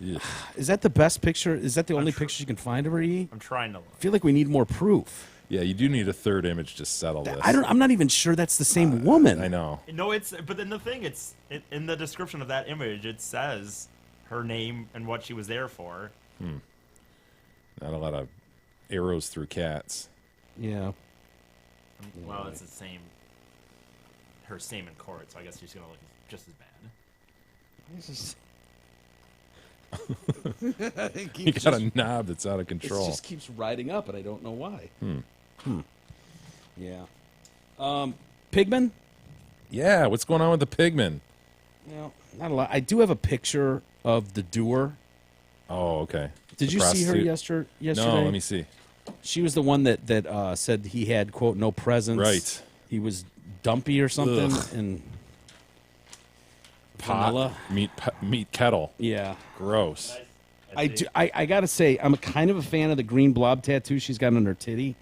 Ugh. Is that the best picture? Is that the only picture you can find of her, E? I'm trying to look. I feel like we need more proof. Yeah, you do need a third image to settle this. I'm not even sure that's the same woman. I know. No, it's. But then the thing, in the description of that image, it says her name and what she was there for. Not a lot of arrows through cats. Yeah. Well, it's the same. Her same in court, so I guess she's gonna look just as bad. You got a knob that's out of It control. just keeps riding up, and I don't know why. Yeah. Pigman? Yeah, what's going on with the pigman? No, not a lot. I do have a picture of the doer. Oh, okay. Did The you see her prostitute? yesterday? No, let me see. She was the one that said he had, quote, no presence. Right. He was dumpy or something. Ugh. And Pot, vanilla. meat kettle. Yeah. Gross. I got to say, I'm kind of a fan of the green blob tattoo she's got on her titty.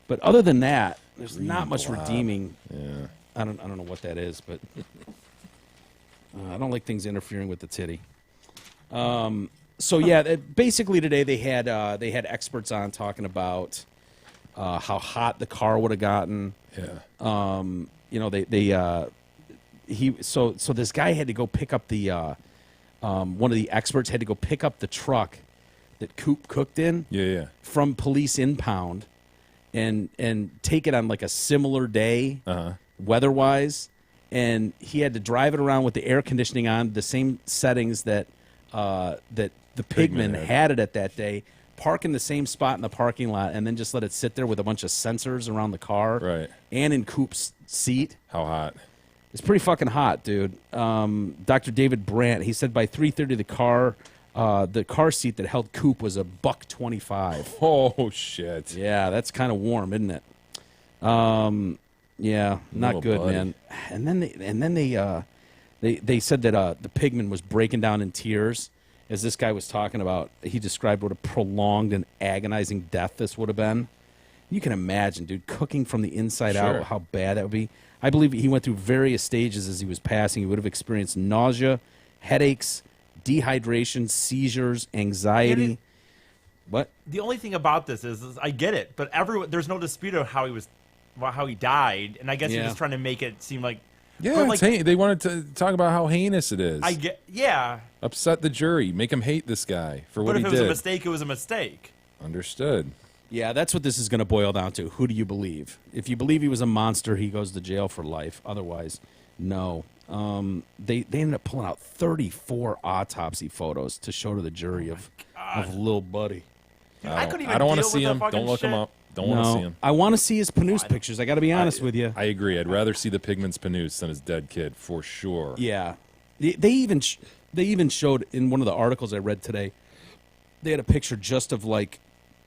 But other than that, there's not much redeeming. Yeah. I don't know what that is, but I don't like things interfering with the titty. So yeah, basically today they had experts on talking about how hot the car would have gotten. Yeah. You know, so this guy had to go pick up the one of the experts had to go pick up the truck that Coop cooked in Yeah. from police impound and take it on like a similar day weather-wise, and he had to drive it around with the air conditioning on, the same settings that the pigman had it at that day, park in the same spot in the parking lot, and then just let it sit there with a bunch of sensors around the car Right. and in Coop's seat. How hot? It's pretty fucking hot, dude. Dr. David Brandt, he said by 3:30 the car seat that held Coop was $125. Oh, shit. Yeah, that's kind of warm, isn't it? Yeah, not Little good, buddy. man. And then they said that the pigman was breaking down in tears as this guy was talking about. He described what a prolonged and agonizing death this would have been. You can imagine, dude, cooking from the inside Sure. out, how bad that would be. I believe he went through various stages as he was passing. He would have experienced nausea, headaches, dehydration, seizures, anxiety. What? The only thing about this is I get it, but there's no dispute of how he died, and I guess Yeah. you're just trying to make it seem like. Yeah, but, it's they wanted to talk about how heinous it is. Yeah, Upset the jury. Make them hate this guy for but what if he it was did. a mistake, it was a mistake. Understood. Yeah, that's what this is going to boil down to. Who do you believe? If you believe he was a monster, he goes to jail for life. Otherwise, no. They ended up pulling out 34 autopsy photos to show to the jury of Lil Buddy. I couldn't even I don't want deal to see with the him. fucking Don't look him shit. up. Don't want to see him. I want to see his Panoose pictures. I got to be honest with you. I agree. I'd rather see the Pigman's Panoose than his dead kid for sure. Yeah, they even showed in one of the articles I read today. They had a picture just of like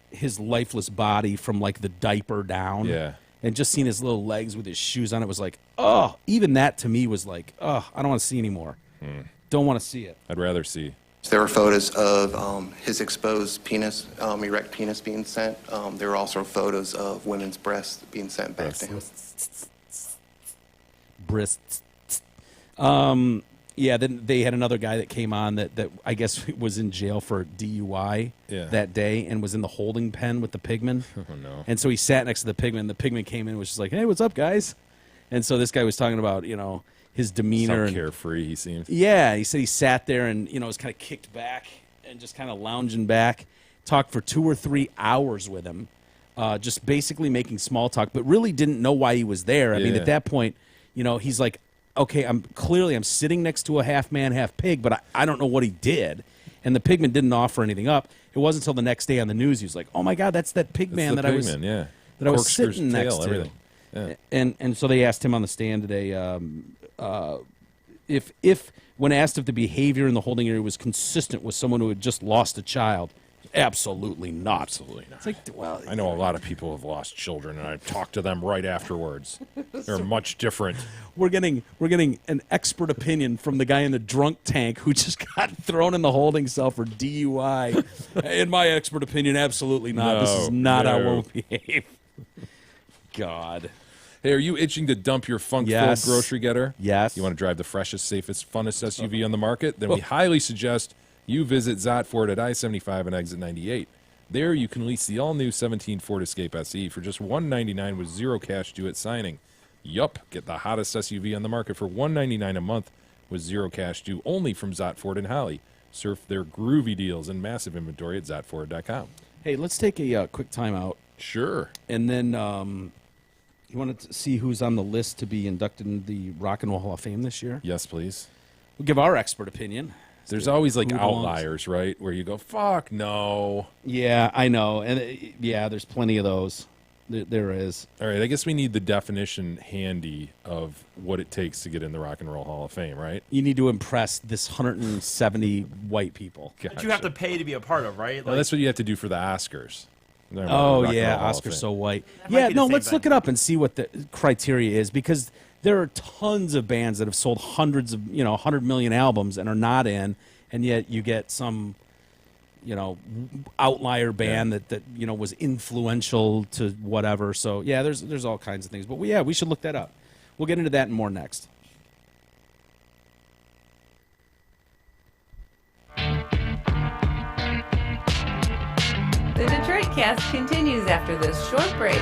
his lifeless body from like the diaper down. Yeah. And just seeing his little legs with his shoes on it was like, oh, even that to me was like, oh, I don't want to see anymore. Don't want to see it. I'd rather see. There were photos of his exposed penis, erect penis being sent. There were also photos of women's breasts being sent back to him. Brists. Yeah, then they had another guy that came on that I guess was in jail for DUI that day and was in the holding pen with the pigman. Oh, no. And so he sat next to the pigman. The pigman came in and was just like, hey, what's up, guys? And so this guy was talking about, his demeanor. So and carefree he seemed. Yeah, he said he sat there and, was kind of kicked back and just kind of lounging back. Talked for 2 or 3 hours with him, just basically making small talk, but really didn't know why he was there. I mean, at that point, he's like, okay, I'm sitting next to a half man, half pig, but I don't know what he did. And the pigman didn't offer anything up. It wasn't until the next day on the news he was like, oh my God, that's that pig man that I was sitting next to. Everything. Yeah. And so they asked him on the stand today if when asked if the behavior in the holding area was consistent with someone who had just lost a child. Absolutely not. Absolutely not. It's like, well, I know a lot of people have lost children, and I've talked to them right afterwards. They're much different. We're getting an expert opinion from the guy in the drunk tank who just got thrown in the holding cell for DUI. In my expert opinion, absolutely not. This is not how we'll behave. God. Hey, are you itching to dump your funk-filled Yes. grocery getter? Yes. You want to drive the freshest, safest, funnest SUV on the market? Then we highly suggest you visit Zott Ford at I-75 and exit 98. There you can lease the all-new 17 Ford Escape SE for just $199 with zero cash due at signing. Yup, get the hottest SUV on the market for $199 a month with zero cash due only from Zott Ford and Holly. Surf their groovy deals and massive inventory at ZottFord.com. Hey, let's take a quick time out. Sure. And then you want to see who's on the list to be inducted into the Rock and Roll Hall of Fame this year? Yes, please. We'll give our expert opinion. There's always like Who belongs. outliers, right? Where you go, fuck no. Yeah, I know. And there's plenty of those. There is. All right, I guess we need the definition handy of what it takes to get in the Rock and Roll Hall of Fame, right? You need to impress this 170 white people. That you have to pay to be a part of, right? Well, that's what you have to do for the Oscars. Oh, Rock and yeah, Roll Hall of Oscar's Fame. so white. That might Yeah, be the no, same let's look thing. it up and see what the criteria is because there are tons of bands that have sold hundreds of, 100 million albums and are not in, and yet you get some, outlier band that was influential to whatever. So, yeah, there's all kinds of things. But, we should look that up. We'll get into that and more next. The Detroit Cast continues after this short break.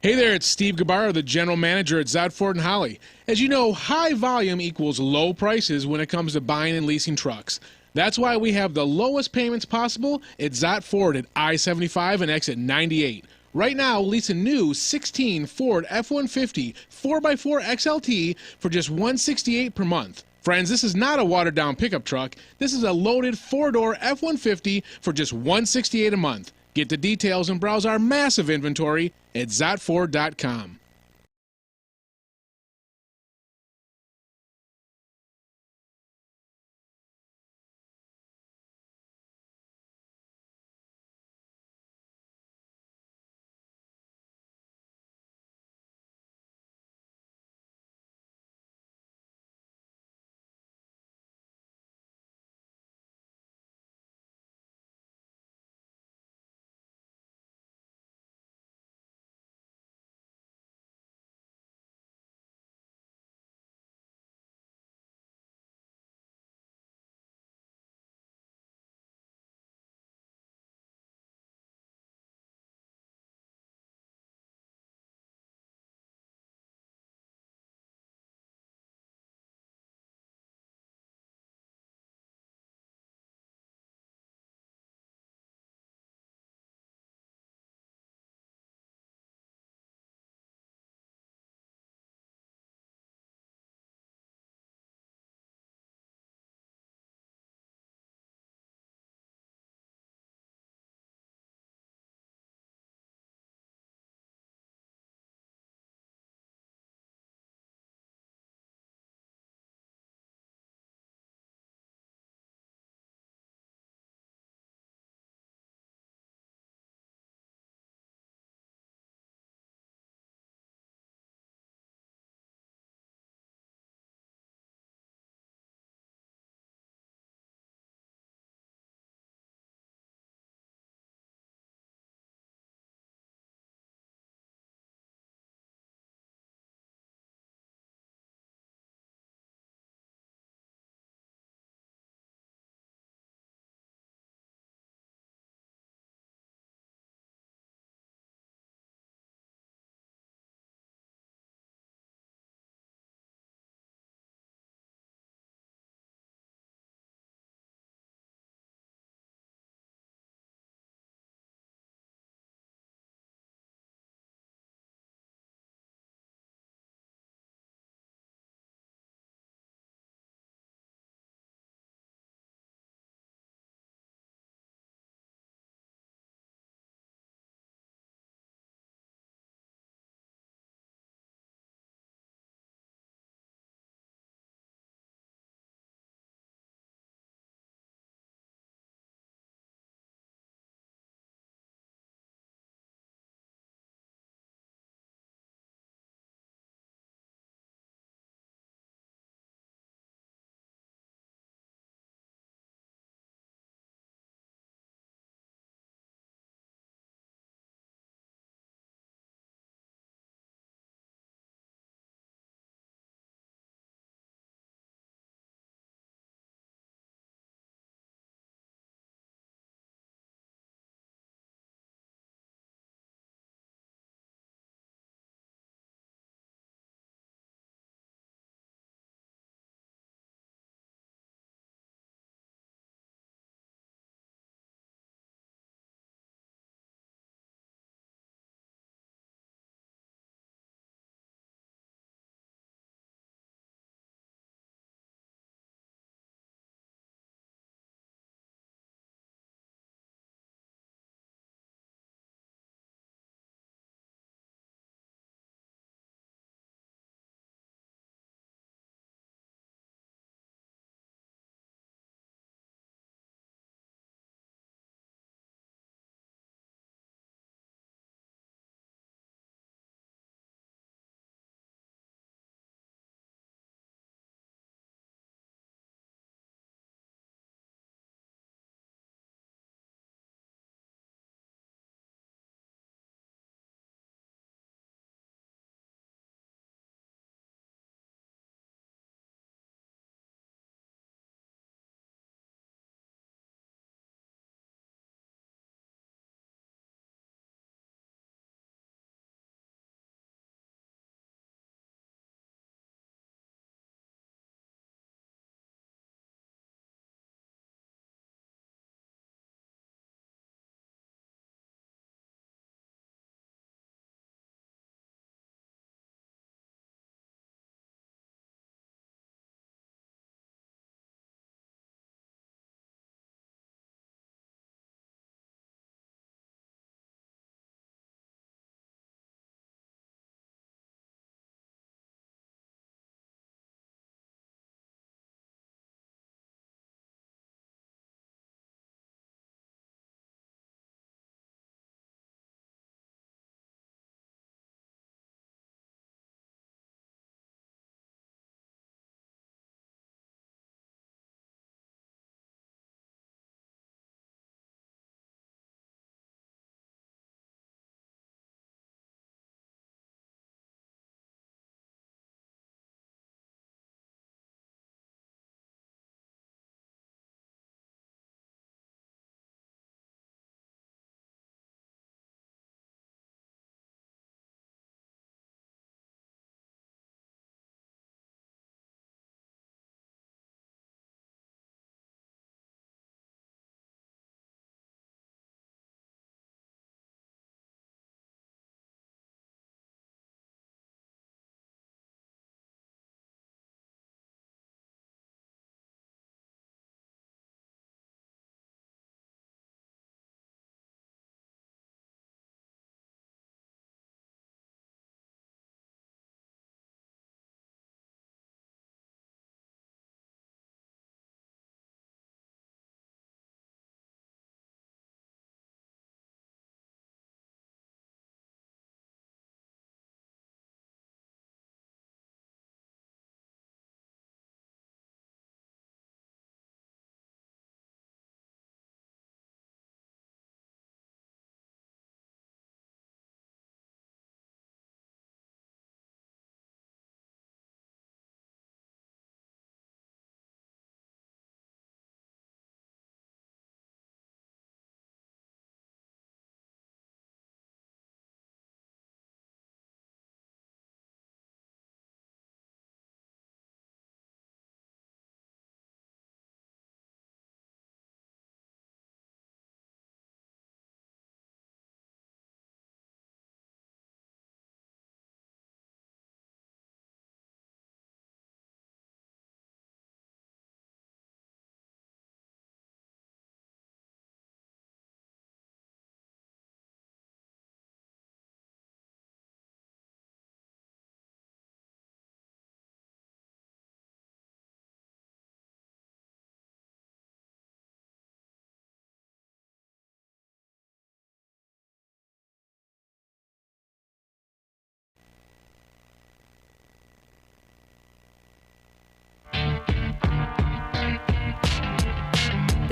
Hey there, it's Steve Gabarro, the general manager at Zott Ford and Holly. As you know, high volume equals low prices when it comes to buying and leasing trucks. That's why we have the lowest payments possible at Zott Ford at I-75 and exit 98. Right now, lease a new 16 Ford F-150 4x4 XLT for just $168 per month. Friends, this is not a watered-down pickup truck. This is a loaded 4-door F-150 for just $168 a month. Get the details and browse our massive inventory at ZottFord.com.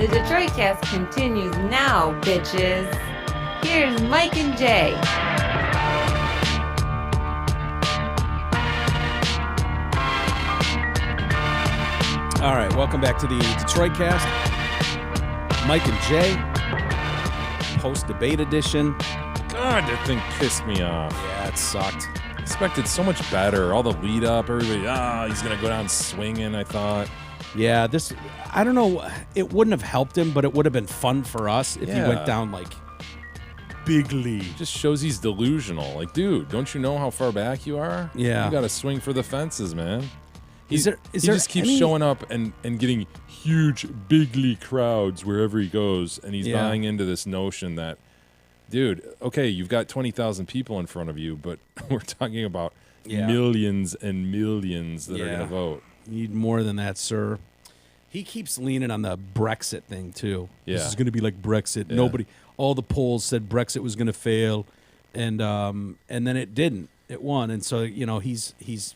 The Detroit Cast continues now, bitches. Here's Mike and Jay. All right, welcome back to the Detroit Cast. Mike and Jay, post-debate edition. God, that thing pissed me off. Yeah, it sucked. Expected so much better. All the lead up, everybody, he's going to go down swinging, I thought. Yeah, I don't know, it wouldn't have helped him, but it would have been fun for us if he went down like bigly. Just shows he's delusional. Like, dude, don't you know how far back you are? Yeah. You got to swing for the fences, man. He Is there just keeps showing up and getting huge, bigly crowds wherever he goes, and he's buying into this notion that, dude, okay, you've got 20,000 people in front of you, but we're talking about millions and millions that are going to vote. Need more than that, sir. He keeps leaning on the Brexit thing too. Yeah. This is going to be like Brexit. Yeah. All the polls said Brexit was going to fail, and then it didn't. It won, and so he's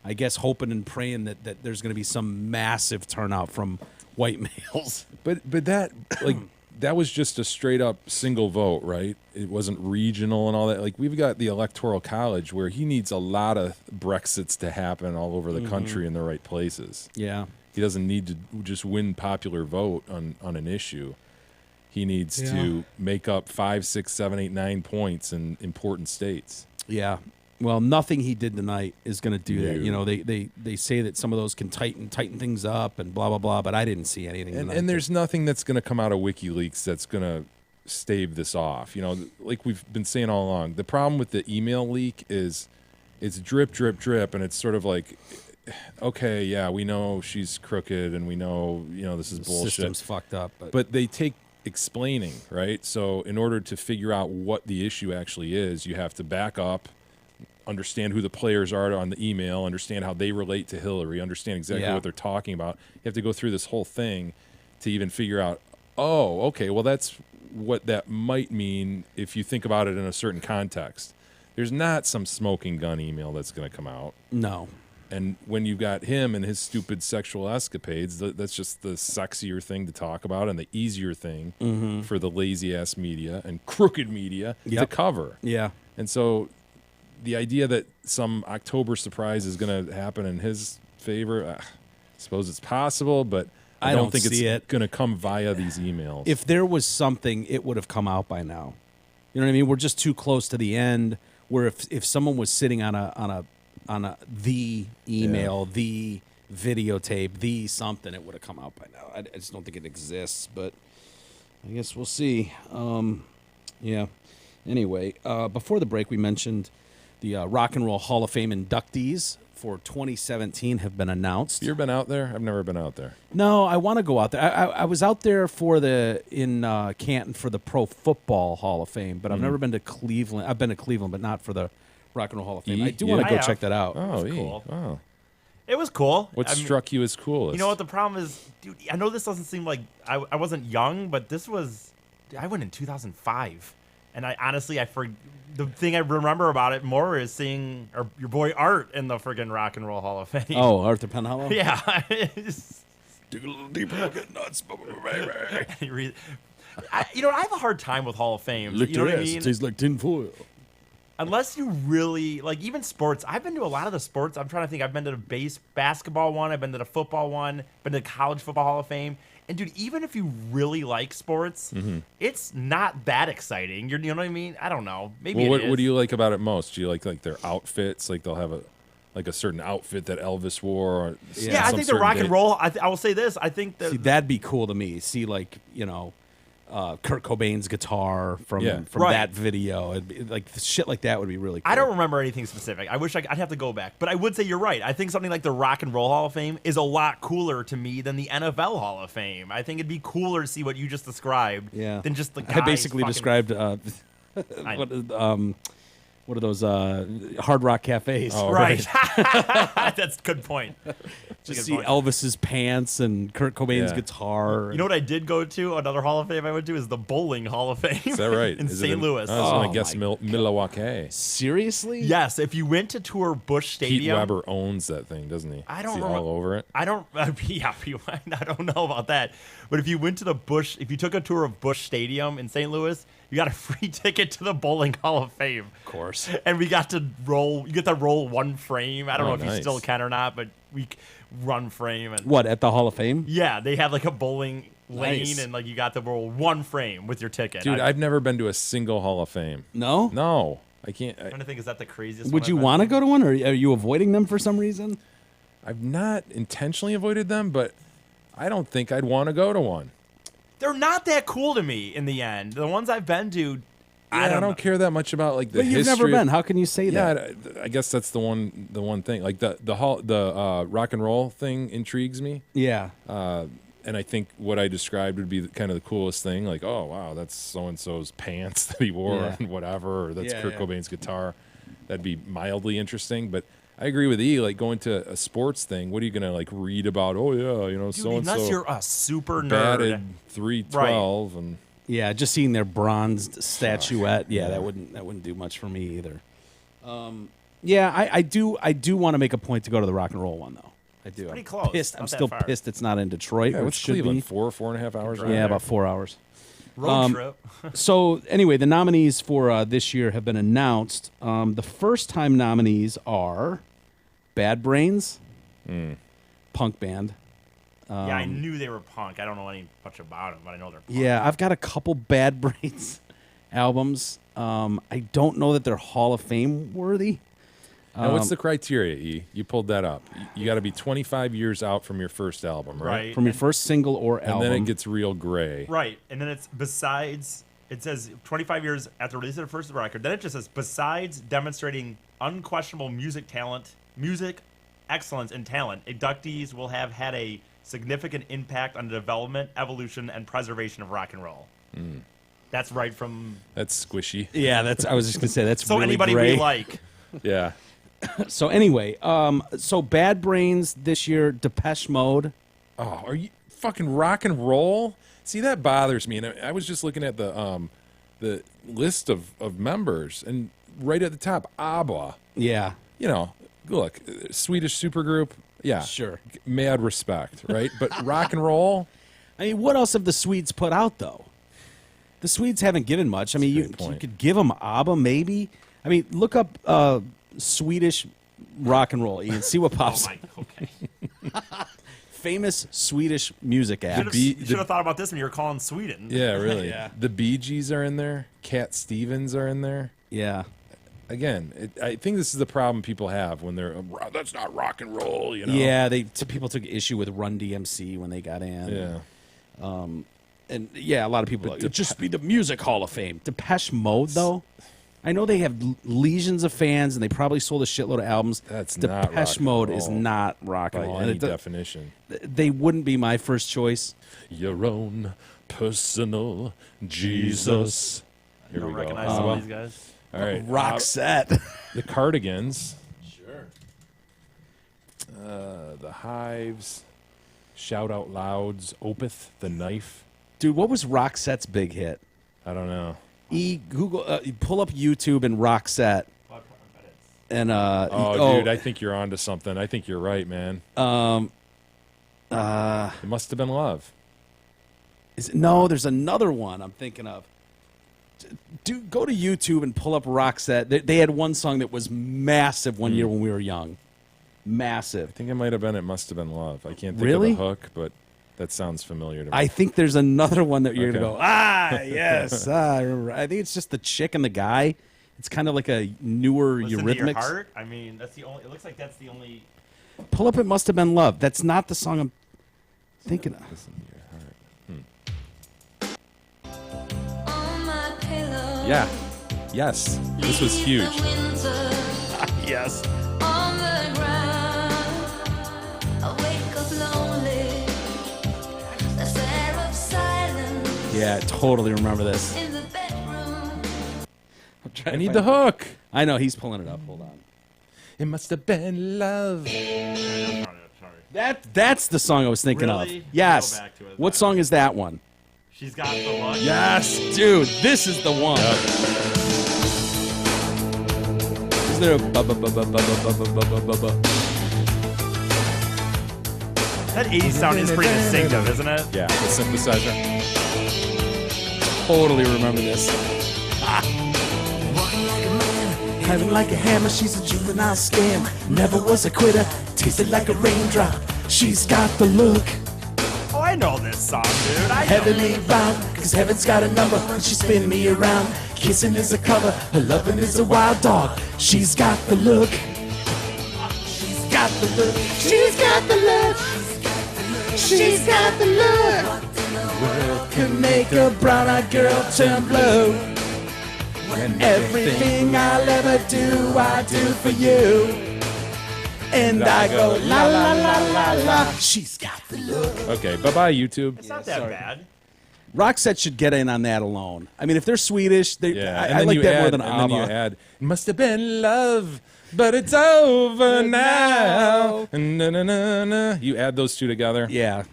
I guess hoping and praying that there's going to be some massive turnout from white males. But that that was just a straight up single vote, right? It wasn't regional and all that. Like, we've got the Electoral College where he needs a lot of Brexits to happen all over the country in the right places. Yeah. He doesn't need to just win popular vote on an issue. He needs to make up 5, 6, 7, 8, 9 points in important states. Yeah. Well, nothing he did tonight is going to do that. No. You know, they say that some of those can tighten things up and blah blah blah, but I didn't see anything. And there's nothing that's going to come out of WikiLeaks that's going to stave this off. You know, like we've been saying all along, the problem with the email leak is it's drip, drip, drip, and it's sort of like, okay, yeah, we know she's crooked, and we know, this is bullshit. System's fucked up, but they take explaining, right? So in order to figure out what the issue actually is, you have to back up, understand who the players are on the email, understand how they relate to Hillary, understand exactly what they're talking about. You have to go through this whole thing to even figure out, oh, okay, well, that's what that might mean if you think about it in a certain context. There's not some smoking gun email that's going to come out. No. And when you've got him and his stupid sexual escapades, that's just the sexier thing to talk about and the easier thing for the lazy-ass media and crooked media to cover. Yeah. And so the idea that some October surprise is going to happen in his favor, I suppose it's possible, but I don't think it's going to come via these emails. If there was something, it would have come out by now. You know what I mean? We're just too close to the end. Where if someone was sitting on the email, the videotape, the something, it would have come out by now. I just don't think it exists, but I guess we'll see. Yeah. Anyway, before the break, we mentioned the Rock and Roll Hall of Fame inductees for 2017 have been announced. You ever been out there? I've never been out there. No, I want to go out there. I was out there in Canton for the Pro Football Hall of Fame, but I've never been to Cleveland. I've been to Cleveland, but not for the Rock and Roll Hall of Fame. I do want to go check that out. Oh, cool. Oh. It was cool. What struck you as coolest? You know what the problem is, dude? I know this doesn't seem like I wasn't young, but I went in 2005. And I honestly, the thing I remember about it more is seeing your boy Art in the friggin' Rock and Roll Hall of Fame. Oh, Arthur Penhallow? Yeah. Dig a little deeper, get nuts, baby. I have a hard time with Hall of Fame. Lick You know your what I ass, mean? it tastes like tin foil. Unless you really, like, even sports. I've been to a lot of the sports. I'm trying to think. I've been to the basketball one. I've been to the football one. Been to the College Football Hall of Fame. And, dude, even if you really like sports, it's not that exciting. You know what I mean? I don't know. Maybe what do you like about it most? Do you like their outfits? Like they'll have a certain outfit that Elvis wore? Or yeah, I think the Rock and Roll, I will say this. I think that... See, that'd be cool to me. See, like, Kurt Cobain's guitar from that video. It'd be, like, shit like that would be really cool. I don't remember anything specific. I wish I'd have to go back. But I would say you're right. I think something like the Rock and Roll Hall of Fame is a lot cooler to me than the NFL Hall of Fame. I think it'd be cooler to see what you just described than just the guys I basically described what are those Hard Rock cafes? Oh, Right. That's a good point. Just Good see point. Elvis's pants and Kurt Cobain's Yeah. guitar. You know what I did go to? Another Hall of Fame I went to is the Bowling Hall of Fame. Is that right? in Is it St. Louis. I was going Oh, to guess my Milwaukee. Seriously? Yes, if you went to tour Busch Pete Stadium. Weber owns that thing, doesn't he? I don't Is he remember- all over it. I don't. Yeah, I don't know about that. But if you went to the Busch, if you took a tour of Busch Stadium in St. Louis, you got a free ticket to the Bowling Hall of Fame. Of course. And we got to roll. You get to roll one frame. I don't Oh, know if you nice. still can or not, but we run frame and What, at the Hall of Fame? yeah, they had like a bowling lane Nice. and like you got to roll one frame with your ticket. Dude, I, I've never been to a single Hall of Fame. No? No, I can't. I'm trying to think, is that the craziest? Would one you I've been want to go to one, or are you avoiding them for some reason? I've not intentionally avoided them, but I don't think I'd want to go to one. They're not that cool to me in the end. The ones I've been to, I don't know. care that much about like the But you've history. never of- been. How can you say Yeah, that? I guess that's the one thing. Like the rock and roll thing intrigues me. Yeah. And I think what I described would be kind of the coolest thing. Like, oh wow, that's so and so's pants that he wore, Yeah. and whatever, or that's Yeah, Kurt yeah. Cobain's guitar. That'd be mildly interesting. But I agree with E. Like going to a sports thing. What are you gonna like read about? Oh yeah, Dude, so and unless so you're a super nerd. batted 312 and Yeah, just seeing their bronzed statuette. Yeah, that wouldn't do much for me either. Yeah, I do want to make a point to go to the rock and roll one though. I do. pretty I'm close. Pissed. Not I'm that still far. pissed it's not in Detroit. yeah, Where it what's should Cleveland? be. 4.5 hours. Yeah, about 4 hours. Road trip. So anyway, the nominees for this year have been announced. The first-time nominees are Bad Brains, punk band. Yeah, I knew they were punk. I don't know much about them, but I know they're punk. Yeah, I've got a couple Bad Brains albums. I don't know that they're Hall of Fame worthy. Now, what's the criteria, E? You pulled that up. You got to be 25 years out from your first album, right? Right. From your first single or And album. then it gets real gray. Right. And then it's besides, it says 25 years after release of the first record. Then it just says, besides demonstrating unquestionable music excellence, and talent, inductees will have had a significant impact on the development, evolution, and preservation of rock and roll. That's right from. That's squishy. Yeah, I was just gonna say that's So really anybody gray. we like. Yeah. So anyway, so Bad Brains this year, Depeche Mode. Oh, are you fucking rock and roll? See, that bothers me. And I was just looking at the list of members, and right at the top, ABBA. Yeah, You know, look, Swedish supergroup. Yeah, Sure. Mad respect, right? But rock and roll. I mean, what else have the Swedes put out though? The Swedes haven't given much. I mean, That's a you great point. could give them ABBA maybe. I mean, look up Swedish rock and roll and see what Oh pops. my. Okay. Famous Swedish music acts. You should have thought about this when you were calling Sweden. Yeah, really. Yeah. The Bee Gees are in there. Cat Stevens are in there. Yeah. Again, I think this is the problem people have when they're that's not rock and roll. You know. Yeah, people took issue with Run DMC when they got in. Yeah. And yeah, a lot of people it'd just be the Music Hall of Fame. Depeche Mode, though, I know they have legions of fans and they probably sold a shitload of albums. That's not rock Depeche and Mode is roll not rock and By roll. any And definition. they wouldn't be my first choice. Your own personal Jesus. Here Don't we go. recognize some of these guys. All right. Roxette. The Cardigans. Sure. The Hives. Shout Out Louds. Opeth. The Knife. Dude, what was Roxette's big hit? I don't know. Google, pull up YouTube and Roxette. And Dude, I think you're onto something. I think you're right, man. It must have been love. No, there's another one I'm thinking of. Dude, go to YouTube and pull up Roxette. They had one song that was massive one year when we were young. Massive. I think it might have been It Must Have Been Love. I can't think Really? of the hook, but that sounds familiar to me. I think there's another one that you're Okay. going to go, yes. I remember. I think it's just the chick and the guy. It's kind of like a newer Listen to Your Eurythmics. Heart. I mean, that's the only. It looks like that's the only. Pull up It Must Have Been Love. That's not the song I'm thinking of. Listen to Your Heart. Yeah. Yes. This was huge. Yes. Yeah, I totally remember this. I need the hook. I know he's pulling it up. Hold on. It must have been love. Sorry. That's the song I was thinking Really? of. Yes. Go back to it. What song is that one? She's got the look. Yes, dude. This is the one. Is there a That 80s sound is pretty distinctive, isn't it? Yeah, the synthesizer. Totally remember this. Having like a hammer, she's a juvenile scam. Never was a quitter, tasted like a raindrop. She's got the look. Oh, I know this song, dude. I know. Heavenly bound, cause heaven's got a number when she spin me around. Kissing is a cover, her loving is a wild dog. She's got the look. She's got the look. She's got the look. She's got the look. World can make a brown-eyed girl turn blue. And everything I'll ever do, I do for you. And I go la la la la la. She's got the look. Okay, bye-bye, YouTube. It's not that bad. Roxette should get in on that alone. I mean, if they're Swedish, Yeah, I like that more than and then you ABBA. add, it must have been love, but it's over now. Na, na, na, na. You add those two together. Yeah.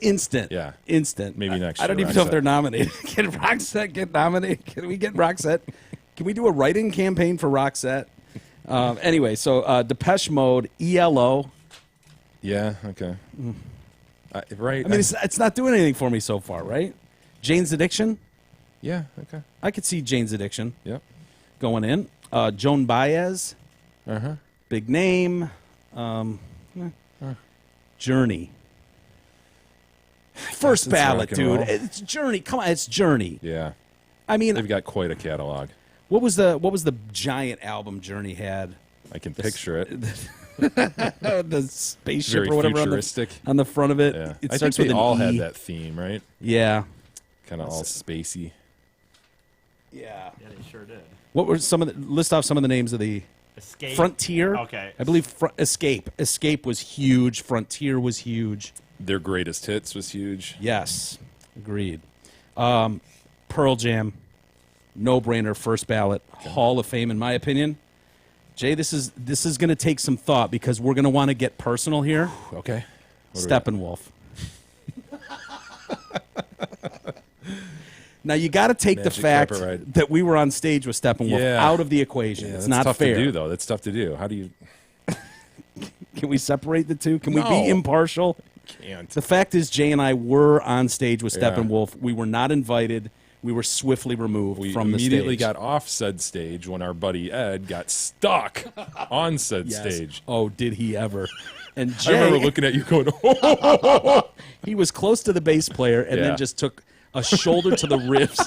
Instant. Yeah. Instant. Maybe next I don't year, even know if Roxette. they're nominated. Can Roxette get nominated? Can we get Roxette? Can we do a write-in campaign for Roxette? Anyway, so Depeche Mode, ELO. Yeah, okay. Right. I mean, it's not doing anything for me so far, right? Jane's Addiction. yeah, okay. I could see Jane's Addiction Yep. going in. Joan Baez. Uh-huh. Big name. Journey. First It's ballot, rock and dude. roll. It's Journey. Come on, it's Journey. Yeah. I mean, They've got quite a catalog. what was the giant album Journey had? I can picture it. The spaceship Very or whatever futuristic. on the front of it. Yeah. It I think starts they with an all E. had that theme, right? Yeah. Kind of all spacey. Yeah. Yeah, they sure did. What were some of the list off some of the names of the Escape. Frontier? Okay. I believe Escape. Escape was huge. Frontier was huge. Their greatest hits was huge. Yes. Agreed. Pearl Jam. No brainer, first ballot, Hall of Fame, in my opinion. Jay, this is going to take some thought because we're going to want to get personal here. Okay. Steppenwolf. Now you got to take the Magic fact carpet ride. that we were on stage with Steppenwolf Yeah. out of the equation. Yeah, it's that's not tough fair. to do, though. That's tough to do. How do you... Can we separate the two? Can we No. be impartial? Can't. The fact is, Jay and I were on stage with Yeah. Steppenwolf. We were not invited. We were swiftly removed We from the stage. immediately got off said stage when our buddy Ed got stuck on said Yes. stage. Oh, did he ever? And I Jay, remember looking at you going, oh, he was close to the bass player and Yeah. then just took a shoulder to the ribs.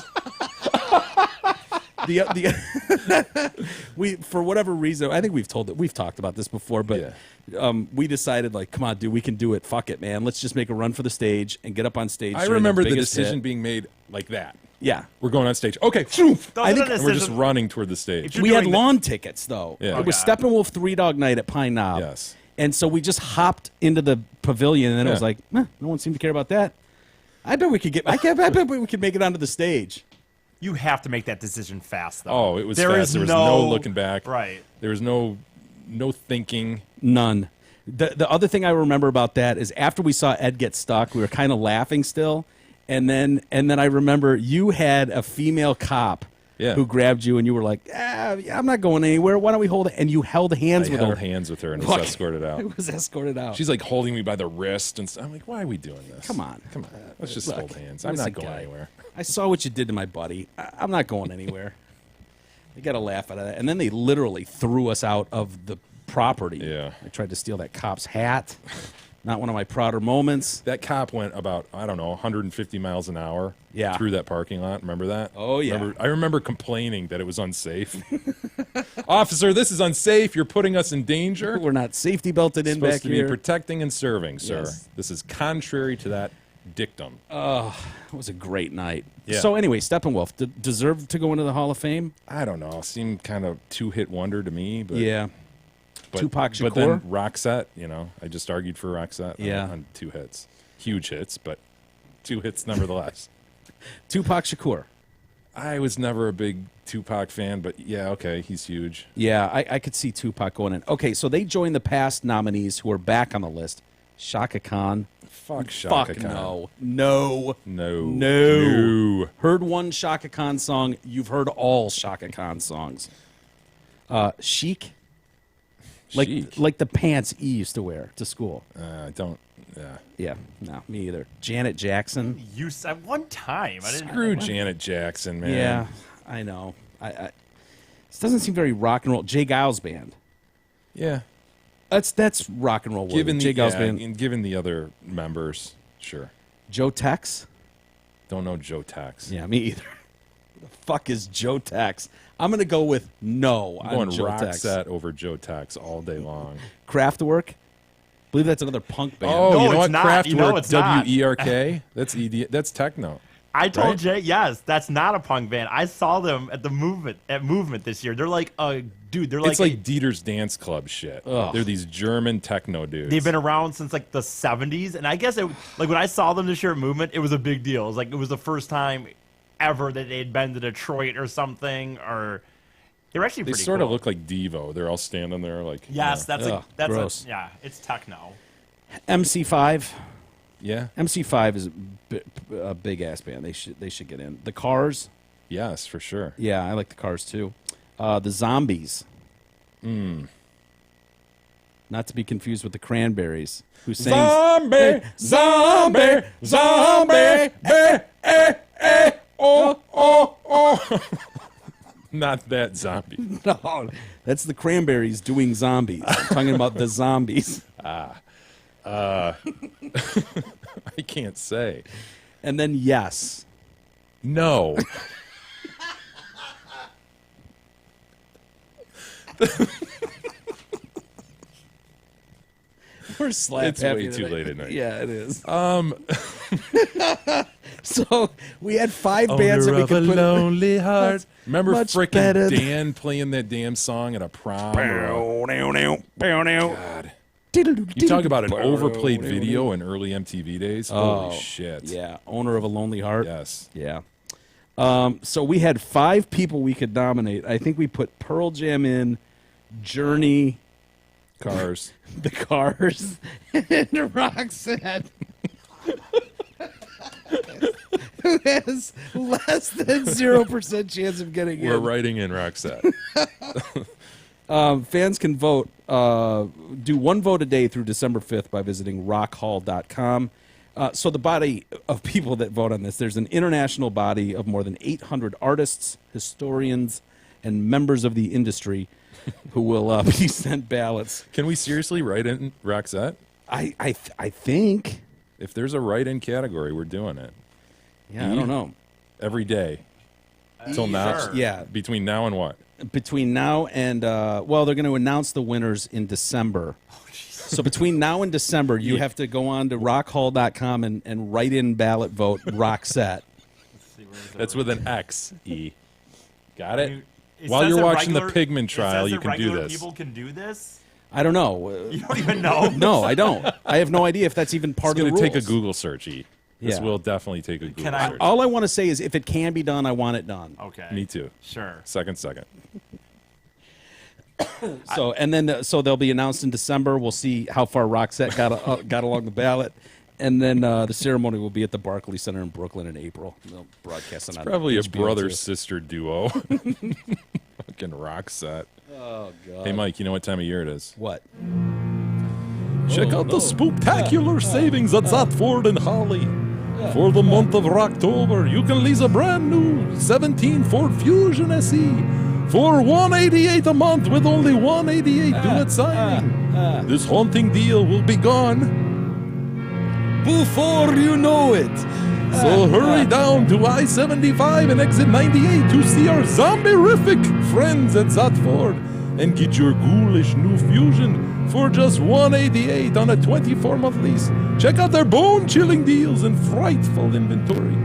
We, for whatever reason, I think we've talked about this before, but we decided, like, come on, dude, we can do it. Fuck it, man. Let's just make a run for the stage and get up on stage. I during remember the biggest decision hit. being made like that. Yeah. We're going on stage. Okay. Phew. I think And we're just running toward the stage. You're we had doing the- lawn tickets, though. Yeah. It was Oh, God. Steppenwolf Three Dog Night at Pine Knob. Yes. And so we just hopped into the pavilion, and then it was Yeah. like, no one seemed to care about that. I bet we could get. I bet we could make it onto the stage. You have to make that decision fast, though. Oh, it was There fast. is There was no looking back. Right. There was no thinking. None. The other thing I remember about that is after we saw Ed get stuck, we were kind of laughing still, and then I remember you had a female cop Yeah. who grabbed you, and you were like, I'm not going anywhere. Why don't we hold it? And you held hands I with held her. hands with her and was Look, escorted out. It was escorted out. She's like holding me by the wrist, and I'm like, "Why are we doing this? Come on. Let's just Look, hold hands. I'm listen, not going guy. anywhere." I saw what you did to my buddy. I'm not going anywhere. You got to laugh out of that. And then they literally threw us out of the property. Yeah. They tried to steal that cop's hat. Not one of my prouder moments. That cop went about 150 miles an hour Yeah. through that parking lot. Remember that? Oh, yeah. I remember complaining that it was unsafe. Officer, this is unsafe. You're putting us in danger. We're not safety belted in supposed back to here. be protecting and serving, sir. Yes. This is contrary to that dictum. It was a great night. Yeah. So anyway, Steppenwolf deserved to go into the Hall of Fame. I don't know. Seemed kind of two-hit wonder to me. But, Yeah. but, Tupac But then Shakur? Roxette, I just argued for Roxette Yeah. on 2 hits. Huge hits, but 2 hits nevertheless. Tupac Shakur. I was never a big Tupac fan, but yeah, okay, he's huge. Yeah, I could see Tupac going in. Okay, so they joined the past nominees who are back on the list. Shaka Khan. Fuck Shaka Fuck Khan. No. Heard one Shaka Khan song. You've heard all Shaka Khan songs. Chic. Like the pants E used to wear to school. Don't. Yeah. Yeah, no, me either. Janet Jackson. You said one time. I didn't. Screw Janet Jackson, man. Yeah, I know. This doesn't seem very rock and roll. Jay Giles Band. Yeah. That's rock and roll. Given Jay the Giles Band. and given the other members, sure. Joe Tex. Don't know Joe Tex. Yeah, me either. Who the fuck is Joe Tex? I'm gonna go with no. I'm going Joe Tex. Roxette over Joe Tex all day long. Kraftwerk. I believe that's another punk band. Oh, No, you know it's what? not. Kraftwerk, You know it's not. WERK. That's That's techno. I told Right? Jay, yes, that's not a punk band. I saw them at the Movement this year. They're like, dude, they're It's like Dieter's Dance Club shit. Ugh. They're these German techno dudes. they've been around since like the 70s, and I guess like when I saw them this year at Movement, it was a big deal. It was like it was the first time ever that they'd been to Detroit or something, or they were actually They pretty sort cool. of look like Devo. They're all standing there like. Yes, you know. that's gross. yeah, it's techno. MC5. Yeah. MC5 is a big ass band. They should get in. The Cars. Yes, for sure. Yeah, I like the Cars too. The Zombies. Not to be confused with the Cranberries, who sings Zombie, zombie, zombie, oh. Not that zombie. No, that's the Cranberries doing Zombies. I'm talking about the Zombies. I can't say. And then Yes. No. We're slap It's happy way too tonight. late at night. Yeah, it is. So we had 5 bands that we could put. lonely heart. Remember much frickin' better than- Dan playing that damn song at a prom? God. You talk about an overplayed video in early MTV days? Holy shit. Yeah, Owner of a Lonely Heart. Yes. Yeah. So we had 5 people we could nominate. I think we put Pearl Jam in, Journey, Cars. the Cars, and Roxette. Who has less than 0% chance of getting We're in. writing in Roxette. Fans can vote. Do one vote a day through December 5th by visiting rockhall.com. So the body of people that vote on this, there's an international body of more than 800 artists, historians, and members of the industry who will be sent ballots. Can we seriously write in Roxette? I think. If there's a write-in category, we're doing it. Yeah, I don't know. Every day. Till now. Sure. Yeah, Between now and what? between now and well, they're going to announce the winners in December. So between now and December, you have to go on to rockhall.com and write in ballot vote Roxette. That's with an X, E. Got it? It While says you're that watching the regular- Pigment it says trial, you that can do regular this. People can do this. I don't know. You don't even know. No, I don't. I have no idea if that's even part It's of the going rules. to take a Google search, E. This Yeah. will definitely take a Google I- search. All I want to say is if it can be done, I want it done. Okay. Me too. Sure. Second. So and then so they'll be announced in December. We'll see how far Roxette got along the ballot, and then the ceremony will be at the Barclays Center in Brooklyn in April. They'll broadcast it on Probably a HBO brother too. sister duo. Fucking Roxette. Oh God! Hey, Mike, you know what time of year it is? What? Check out the spooktacular savings at Zatford and Holly. For the month of October, you can lease a brand new 17 Ford Fusion SE for $188 a month with only $188 due at signing. This haunting deal will be gone before you know it. So hurry down to I-75 and exit 98 to see our zombie-rific friends at Zatford and get your ghoulish new Fusion for just $188 on a 24-month lease. Check out their bone-chilling deals and frightful inventory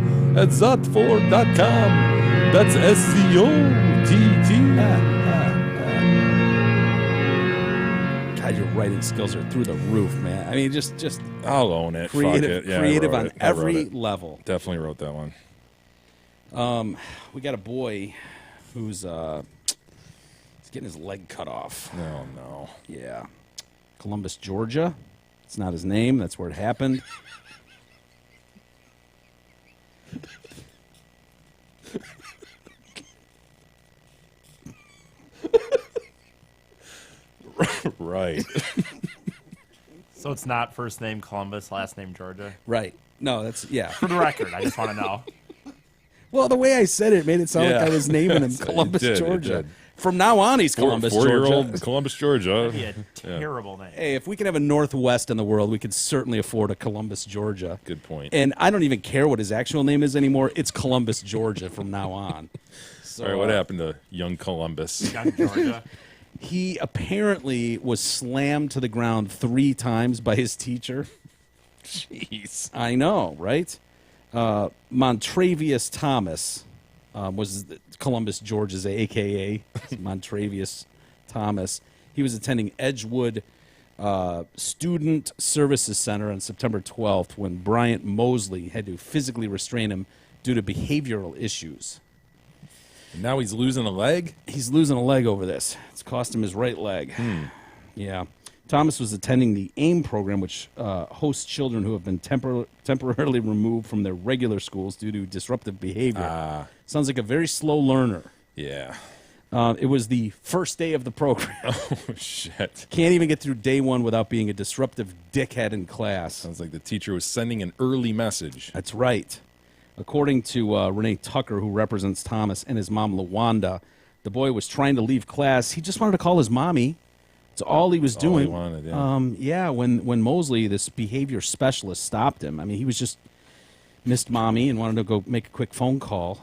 at Zatford.com. That's SCOTT. God, your writing skills are through the roof, man. I mean, just I'll own it. creative, Fuck it. Yeah, I creative wrote on it. I wrote every it. level. Definitely wrote that one. We got a boy who's he's getting his leg cut off. Oh, no. Yeah. Columbus, Georgia. It's not his name. That's where it happened. Right. So it's not first name Columbus, last name Georgia. Right. No, that's, yeah. For the record, I just want to know. Well, the way I said it made it sound like Yeah. I was naming him It Columbus, did, it Georgia. did. From now on, he's Columbus, Georgia. Four-year-old Columbus, Georgia. That'd be a terrible name. Hey, if we can have a Northwest in the world, we could certainly afford a Columbus, Georgia. Good point. And I don't even care what his actual name is anymore. It's Columbus, Georgia from now on. So, All right, what happened to young Columbus? Young Georgia. He apparently was slammed to the ground 3 times by his teacher. Jeez. I know, right? Montravius Thomas was Columbus, Georgia's a.k.a. Montravius Thomas. He was attending Edgewood Student Services Center on September 12th when Bryant Mosley had to physically restrain him due to behavioral issues. And now he's losing a leg? He's losing a leg over this. It's cost him his right leg. Yeah. Thomas was attending the AIM program, which hosts children who have been temporarily removed from their regular schools due to disruptive behavior. Sounds like a very slow learner. Yeah. It was the first day of the program. Oh, shit. Can't even get through day 1 without being a disruptive dickhead in class. Sounds like the teacher was sending an early message. That's right. According to Renee Tucker, who represents Thomas, and his mom, LaWanda, the boy was trying to leave class. He just wanted to call his mommy. That's all he was That's all doing. he wanted, yeah. Yeah, when Mosley, this behavior specialist, stopped him, I mean, he was just missed mommy and wanted to go make a quick phone call.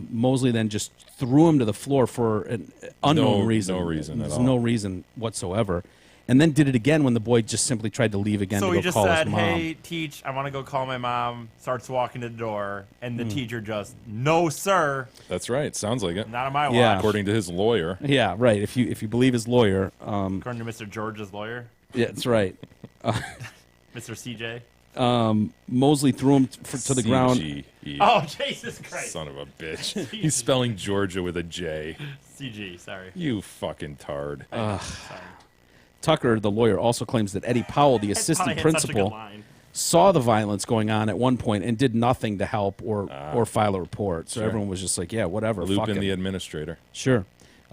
Mosley then just threw him to the floor for an unknown reason. No reason at There's all. no reason whatsoever. And then did it again when the boy just simply tried to leave again So to he go just call said, his mom. "Hey, teach, I want to go call my mom." Starts walking to the door, and Hmm. the teacher just, "No, sir, That's right. Sounds like it. not on my Yeah. watch." According to his lawyer. Yeah, right. If you believe his lawyer, According to Mr. George's lawyer, yeah, that's right. Mr. CJ. Mosley threw him to the ground. CGE. Oh, Jesus Christ. Son of a bitch. He's spelling Georgia with a J. CG, sorry. You fucking tard. Sorry. Tucker, the lawyer, also claims that Eddie Powell, the I thought I assistant had such a good principal, line. saw the violence going on at one point and did nothing to help or file a report. So Sure. everyone was just like, yeah, whatever. Loop fuck in him. the administrator. Sure.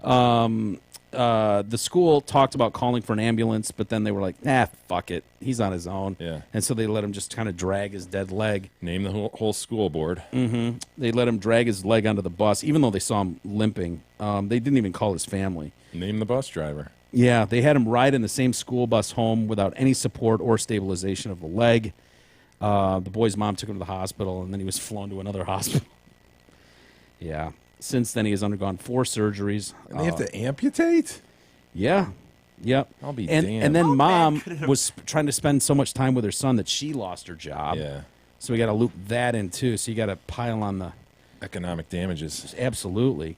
The school talked about calling for an ambulance, but then they were like, nah, fuck it. He's on his own. Yeah. And so they let him just kind of drag his dead leg. Name the whole school board. They let him drag his leg onto the bus, even though they saw him limping. They didn't even call his family. Name the bus driver. Yeah, they had him ride in the same school bus home without any support or stabilization of the leg. The boy's mom took him to the hospital, and then he was flown to another hospital. Yeah. Since then, he has undergone 4 surgeries. And they have to amputate? Yeah. Yep. I'll be and, damned. And then How bad mom could it have- was trying to spend so much time with her son that she lost her job. Yeah. So we got to loop that in, too. So you got to pile on the... Economic damages. Absolutely.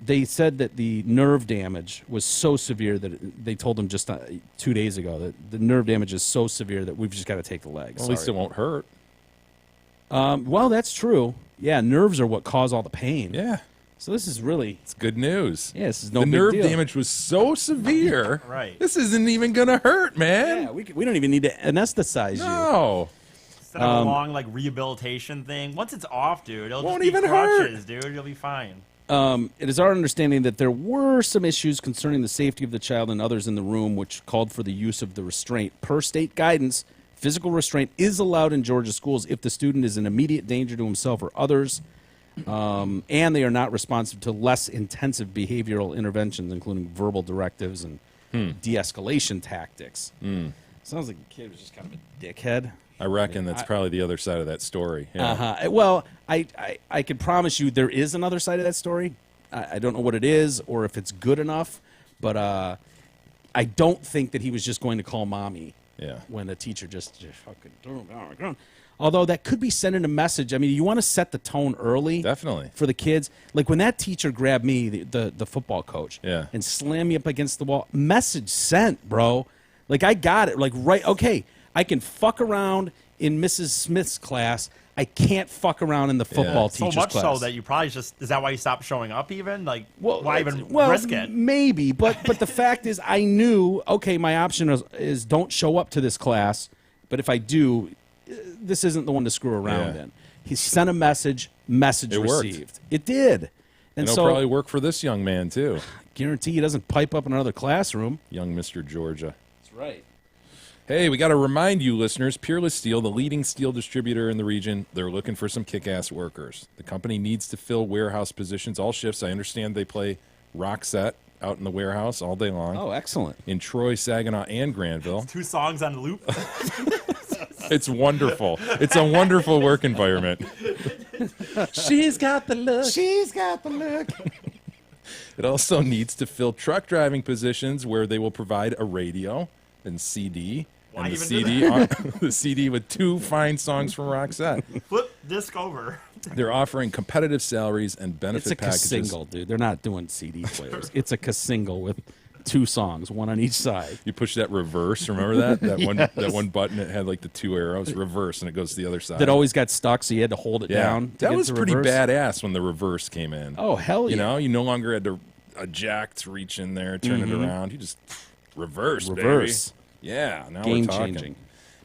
They said that the nerve damage was so severe that they told him just 2 days ago that the nerve damage is so severe that we've just got to take the leg. Well, at least it won't hurt. Well, that's true. Yeah, nerves are what cause all the pain. Yeah. So this is really, It's good news. yeah, this is no The big nerve deal. damage was so severe. Right. This isn't even going to hurt, man. Yeah, we don't even need to anesthetize you. No. Instead of a long like rehabilitation thing, once it's off, dude, it'll Won't just be even hurt. crutches, dude. You'll be fine. It is our understanding that there were some issues concerning the safety of the child and others in the room, which called for the use of the restraint. Per state guidance, physical restraint is allowed in Georgia schools if the student is in immediate danger to himself or others, and they are not responsive to less intensive behavioral interventions, including verbal directives and de-escalation tactics. Sounds like the kid was just kind of a dickhead. I reckon that's probably the other side of that story. Yeah. Uh-huh. Well, I can promise you there is another side of that story. I don't know what it is or if it's good enough, but I don't think that he was just going to call mommy Yeah. when the teacher just fucking threw him down on the ground. Although that could be sending a message. I mean, you want to set the tone early. Definitely. For the kids. Like when that teacher grabbed me, the football coach, Yeah. and slammed me up against the wall, message sent, bro. Like I got it. Like, right, okay, I can fuck around in Mrs. Smith's class, I can't fuck around in the football So teacher's much class. so that you probably just, is that why you stopped showing up even? Like, Well, why even well, risk it? Maybe, but the fact is, I knew, okay, my option is don't show up to this class, but if I do, this isn't the one to screw around in. He sent a message It worked. received. It did. And it'll so, probably work for this young man, too. guarantee he doesn't pipe up in another classroom. Young Mr. Georgia. That's right. Hey, we got to remind you, listeners, Peerless Steel, the leading steel distributor in the region, they're looking for some kick-ass workers. The company needs to fill warehouse positions, all shifts. I understand they play rock set out in the warehouse all day long. Oh, excellent. In Troy, Saginaw, and Granville. 2 songs on loop. It's wonderful. It's a wonderful work environment. She's got the look. She's got the look. It also needs to fill truck driving positions where they will provide a radio and CD. Why And the even do CD, the CD with 2 fine songs from Roxette. Flip disc over. They're offering competitive salaries and benefit It's a packages. single, dude. They're not doing CD players. It's a single with 2 songs, one on each side. You push that reverse. Remember that? That one button. It had like the 2 arrows. Reverse, and it goes to the other side. That always got stuck, so you had to hold it down. to That get was to pretty reverse. badass when the reverse came in. Oh, hell yeah. You know, you no longer had to a jack to reach in there, turn it around. You just reverse, Reverse. baby. Yeah, now Game we're talking. changing.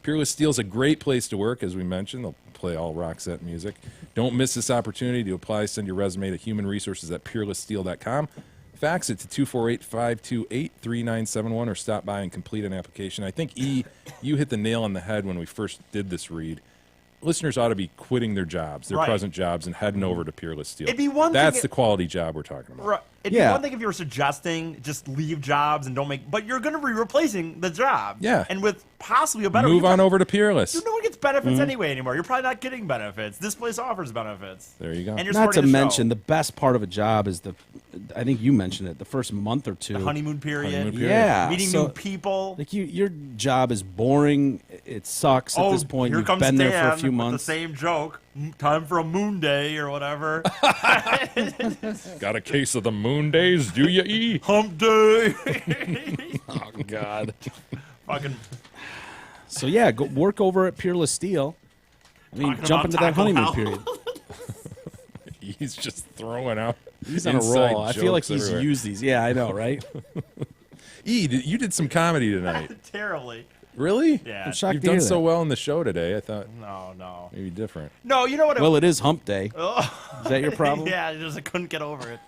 Peerless Steel's a great place to work, as we mentioned. They'll play all Roxette music. Don't miss this opportunity to apply. Send your resume to humanresources@peerlesssteel.com. Fax it to 248-528-3971 or stop by and complete an application. I think, E, you hit the nail on the head when we first did this read. Listeners ought to be quitting their jobs, their Right. present jobs, and heading over to Peerless Steel. It'd be one That's thing the quality job we're talking about. Right. It'd Yeah. be one thing if you were suggesting just leave jobs and don't make, but you're going to be replacing the job. Yeah. And with possibly a better Move on over to Peerless. No one gets benefits anyway anymore. You're probably not getting benefits. This place offers benefits. There you go. And you're Not to supporting the show. mention, the best part of a job is I think you mentioned it, the first month or 2. The honeymoon period. Honeymoon period. Yeah. Meeting so, new people. Like your job is boring. It sucks at this point. Here You've comes been there for a Dan few with months. the same joke. Time for a moon day or whatever. Got a case of the moon days, do you, E? Hump day. Oh, God. Fucking So, yeah, go work over at Peerless Steel. I mean, Talking jump about into that Taco honeymoon Bell. period. He's just throwing out. He's on a inside roll. I feel like jokes he's everywhere. used these. Yeah, I know, right? E, you did some comedy tonight. terribly. Really? Yeah. I'm shocked You've to hear done so that. well in the show today. I thought No. maybe different. No, you know what? Well, it is hump day. Oh. Is that your problem? Yeah, I couldn't get over it.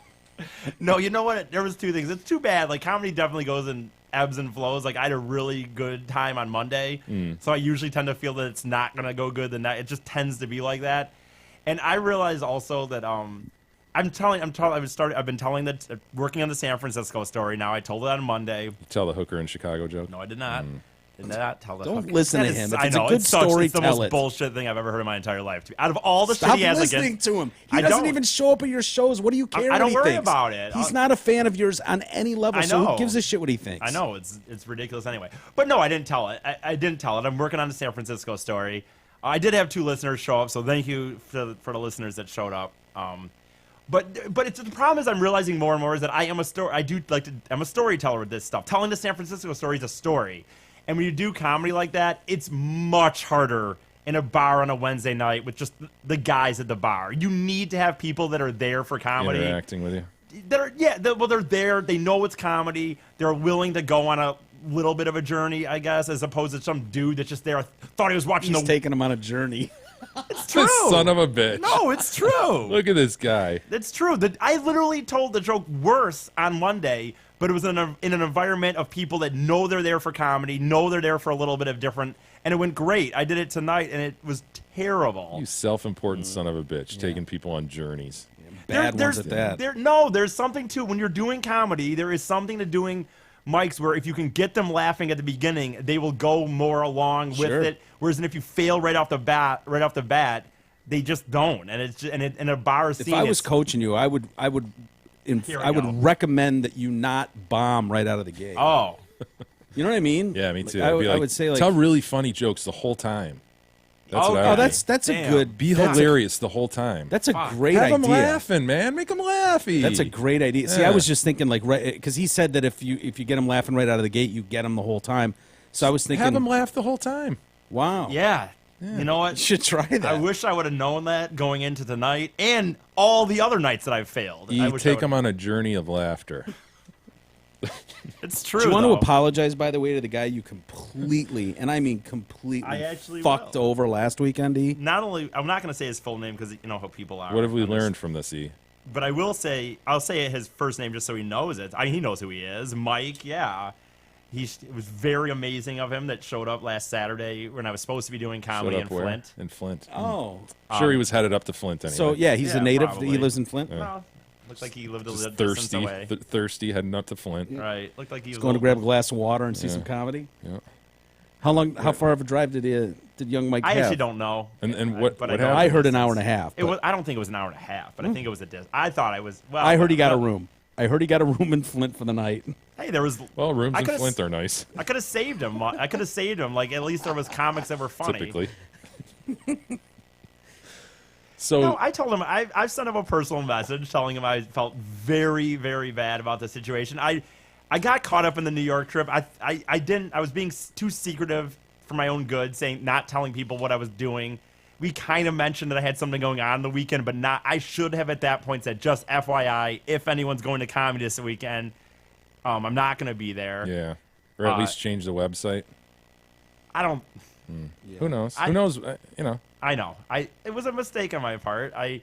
No, you know what? There was 2 things. It's too bad. Like, comedy definitely goes in ebbs and flows. Like, I had a really good time on Monday, so I usually tend to feel that it's not gonna go good the night. It just tends to be like that. And I realized also that I've been telling that working on the San Francisco story. Now I told it on Monday. You tell the hooker in Chicago joke. No, I did not. Did not tell that. Don't fucking- listen that to is- him. If I it's a know, good it sucks. story, it's the tell most it. bullshit thing I've ever heard in my entire life. Out of all the Stop shit he has listening against, to him. He I doesn't don't. even show up at your shows. What do you care I what don't he worry thinks? about it. He's not a fan of yours on any level, I so know. who gives a shit what he thinks? I know it's ridiculous anyway. But no, I didn't tell it. I didn't tell it. I'm working on the San Francisco story. I did have 2 listeners show up, so thank you for the listeners that showed up. But it's the problem is I'm realizing more and more is that I'm a storyteller with this stuff. Telling the San Francisco story is a story, and when you do comedy like that, it's much harder in a bar on a Wednesday night with just the guys at the bar. You need to have people that are there for comedy. Interacting with you. They're there. They know it's comedy. They're willing to go on a little bit of a journey, I guess, as opposed to some dude that's just there. Thought he was watching He's taking him on a journey. It's true. Son of a bitch. No, it's true. Look at this guy. It's true. I literally told the joke worse on Monday, but it was in an environment of people that know they're there for comedy, know they're there for a little bit of different, and it went great. I did it tonight, and it was terrible. You self-important son of a bitch, taking people on journeys. Bad ones at that. There's something to when you're doing comedy. There is something to doing mics where if you can get them laughing at the beginning, they will go more along with Sure. it. Whereas if you fail right off the bat, they just don't. And it's just, in a bar scene. If I was it's- coaching you, I would Here we I would go. recommend that you not bomb right out of the gate. Oh, You know what I mean? Yeah, me too. Like, I'd be I would say like, tell really funny jokes the whole time. That's what I Okay. would oh, do. that's a Damn. good. Be hilarious the whole time. That's a great Have idea. them laughing, man. Make them laughy. That's a great idea. See, Yeah. I was just thinking like right because he said that if you get him laughing right out of the gate, you get him the whole time. So I was thinking, Have them laugh the whole time. wow, yeah. You know what? You should try that. I wish I would have known that going into tonight and all the other nights that I've failed. I You wish take I them on a journey of laughter. It's true. Do you want to though. apologize, by the way, to the guy you completely, and I mean completely, I actually fucked will. over last weekend, E? Not only, I'm not going to say his full name because you know how people are. What have we on this. learned from this, E? But I will say, I'll say his first name just so he knows it. I mean, he knows who he is. Mike, yeah. It was very amazing of him that showed up last Saturday when I was supposed to be doing comedy Showed in up where? Flint. In Flint. Oh. Sure, he was headed up to Flint anyway. So, yeah, he's Yeah, a native. probably. He lives in Flint. Well, looked like he lived a Just little distance thirsty, away. thirsty, heading up to Flint. Right. Looked like he was Going to grab a glass of water and see Yeah. some comedy. Yeah. How far of a drive did young Mike I have? actually don't know. And what But what I know happened? I heard an hour and a half. It but was. I don't think it was an hour and a half, but I think it was a I thought I was. Well, I heard he got a but- room. I heard he got a room in Flint for the night. Hey, there was. Well, rooms I in could've Flint are nice, I could have saved him. I could have saved him. Like at least there was comics that were funny. typically. So No, I told him I've sent him a personal message telling him I felt very, very bad about the situation. I got caught up in the New York trip. I didn't. I was being too secretive for my own good, saying not telling people what I was doing. We kind of mentioned that I had something going on the weekend, but not. I should have at that point said, just FYI, if anyone's going to comedy this weekend, I'm not going to be there. yeah, or at least change the website. I don't. Who knows? I- Who knows? You know. I know. It was a mistake on my part. I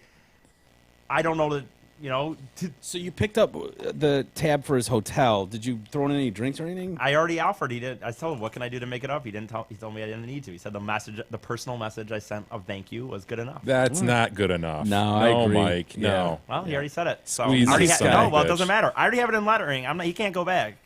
don't know that. You know. So you picked up the tab for his hotel. Did you throw in any drinks or anything? I already offered. He did. I told him, "What can I do to make it up?" He didn't tell. He told me I didn't need to. He said the personal message I sent of thank you was good enough. That's not good enough. No, I agree. Mike. Yeah. No. Well, he already said it. So Squeeze I already his ha- son no, of a well, it bitch. doesn't matter. I already have it in lettering. I'm not. He can't go back.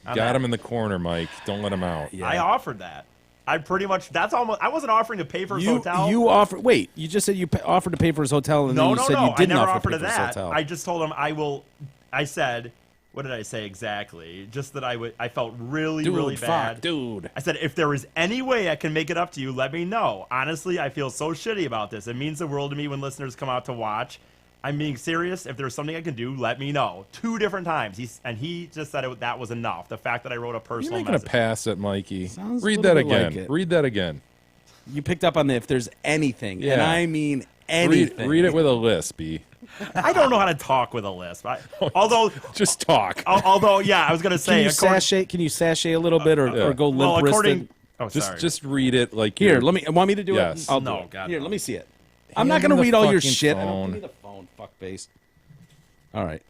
on Got that. him in the corner, Mike. Don't let him out. I offered that. I pretty much. That's almost. I wasn't offering to pay for his You hotel. you offered. Wait, you just said you offered to pay for his hotel, and then you said you I didn't never offer offered to to pay for his that. hotel. I just told him I will. I said, what did I say exactly? Just that I would. I felt really, Dude, really fuck, bad. dude. I said, if there is any way I can make it up to you, let me know. Honestly, I feel so shitty about this. It means the world to me when listeners come out to watch. I'm being serious. If there's something I can do, let me know. 2 different times. He just said that was enough. The fact that I wrote a You're personal making message. a pass at Mikey. Sounds a Read little that bit like again. it. Read that again. You picked up on the if there's anything, and Yeah. I mean anything. Read it with a lisp, B. I don't know how to talk with a lisp. Although, Just talk. yeah, I was gonna Can say. you sashay? Can you sashay a little bit, or go well, limp according. wristed? Oh, sorry. Just read it like Here, you're- let me. Want me to do Yes. it? I'll No, do it. God, Here, no. let me see it. I'm not Hand gonna him the read all your fucking shit. I don't phone. give me the phone, fuckface. All right.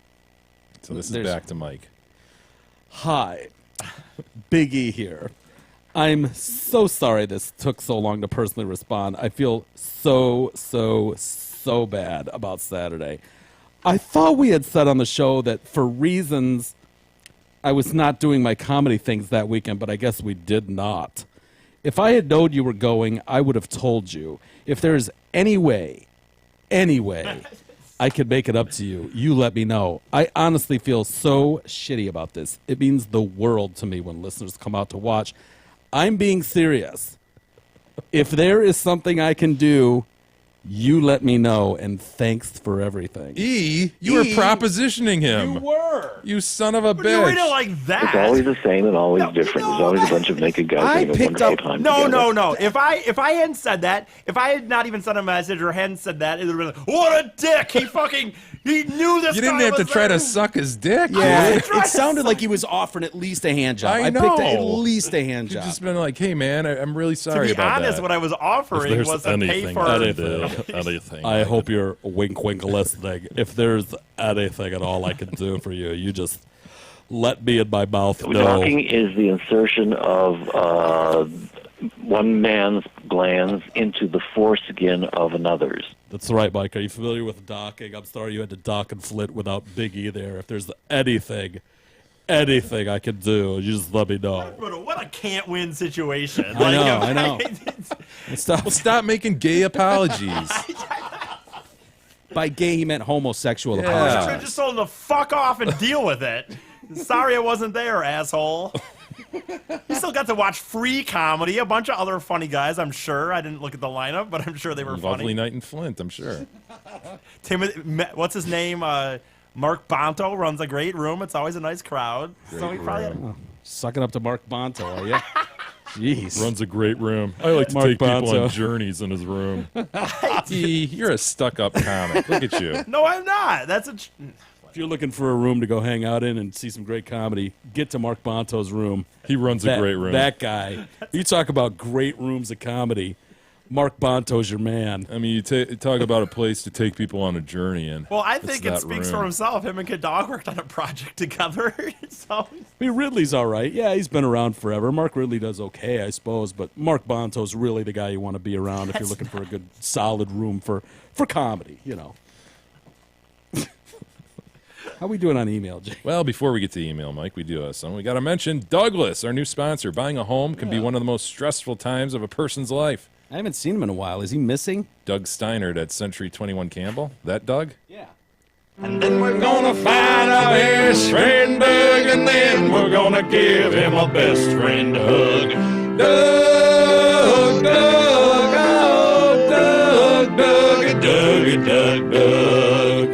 So this is There's- back to Mike. Hi, Big E here. I'm so sorry this took so long to personally respond. I feel so bad about Saturday. I thought we had said on the show that for reasons I was not doing my comedy things that weekend, but I guess we did not. If I had known you were going, I would have told you. If there's any way I could make it up to you, you let me know. I honestly feel so shitty about this. It means the world to me when listeners come out to watch. I'm being serious. If there is something I can do, you let me know, and thanks for everything. E, you were propositioning him. You were. You son of a Would you read bitch. it like that? It's always the same and always No, different. no, There's always that- a bunch of naked guys I having a picked wonderful up- time No, together. no. If I hadn't said that, if I had not even sent a message or hadn't said that, it would have been like, what a dick. He knew this. You didn't guy have to was try there. to suck his dick. Yeah, dude. it sounded like he was offering at least a hand job. I I picked at know. least a hand You've job. just been like, hey, man, I'm really To sorry be about honest, that. what I was offering was to pay for anything. I hope you're wink listening. If there's anything at all I can do for you, you just let me in my mouth Docking is the insertion of one man's glands into the foreskin of another's. That's right, Mike. Are you familiar with docking? I'm sorry you had to dock in Flint without Big E there. If there's anything I can do, you just let me know. What a can't-win situation. I know. Well, stop making gay apologies. By gay, he meant homosexual Yeah. apologies. I just told him to fuck off and deal with it. Sorry I wasn't there, asshole. You still got to watch free comedy. A bunch of other funny guys, I'm sure. I didn't look at the lineup, but I'm sure they were Lovely funny. night in Flint, I'm sure. What's his name? Mark Bonto runs a great room. It's always a nice crowd. So he probably had, Sucking up to Mark Bonto, are you? Jeez. Runs a great room. I like to Mark take people Bonzo. on journeys in his room. You're a stuck-up comic. Look at you. No, I'm not. That's a. If you're looking for a room to go hang out in and see some great comedy, get to Mark Bonto's room. He runs a great room. That guy. You talk about great rooms of comedy. Mark Bonto's your man. I mean, you talk about a place to take people on a journey in. Well, I It's think it that speaks room. for himself. Him and Kid Dog worked on a project together. So I mean, Ridley's all right. Yeah, he's been around forever. Mark Ridley does okay, I suppose, but Mark Bonto's really the guy you want to be around if you're looking for a good, solid room for comedy, you know. How we doing on email, Jay? Well, before we get to email, Mike, we do have some. We got to mention Douglas, our new sponsor. Buying a home can be one of the most stressful times of a person's life. I haven't seen him in a while. Is he missing? Doug Steinert at Century 21 Campbell. That Doug? Yeah. And then we're gonna find our best friend Doug, and then we're gonna give him a best friend hug. Doug, Doug, oh, Doug, Doug, Doug, Doug, Doug.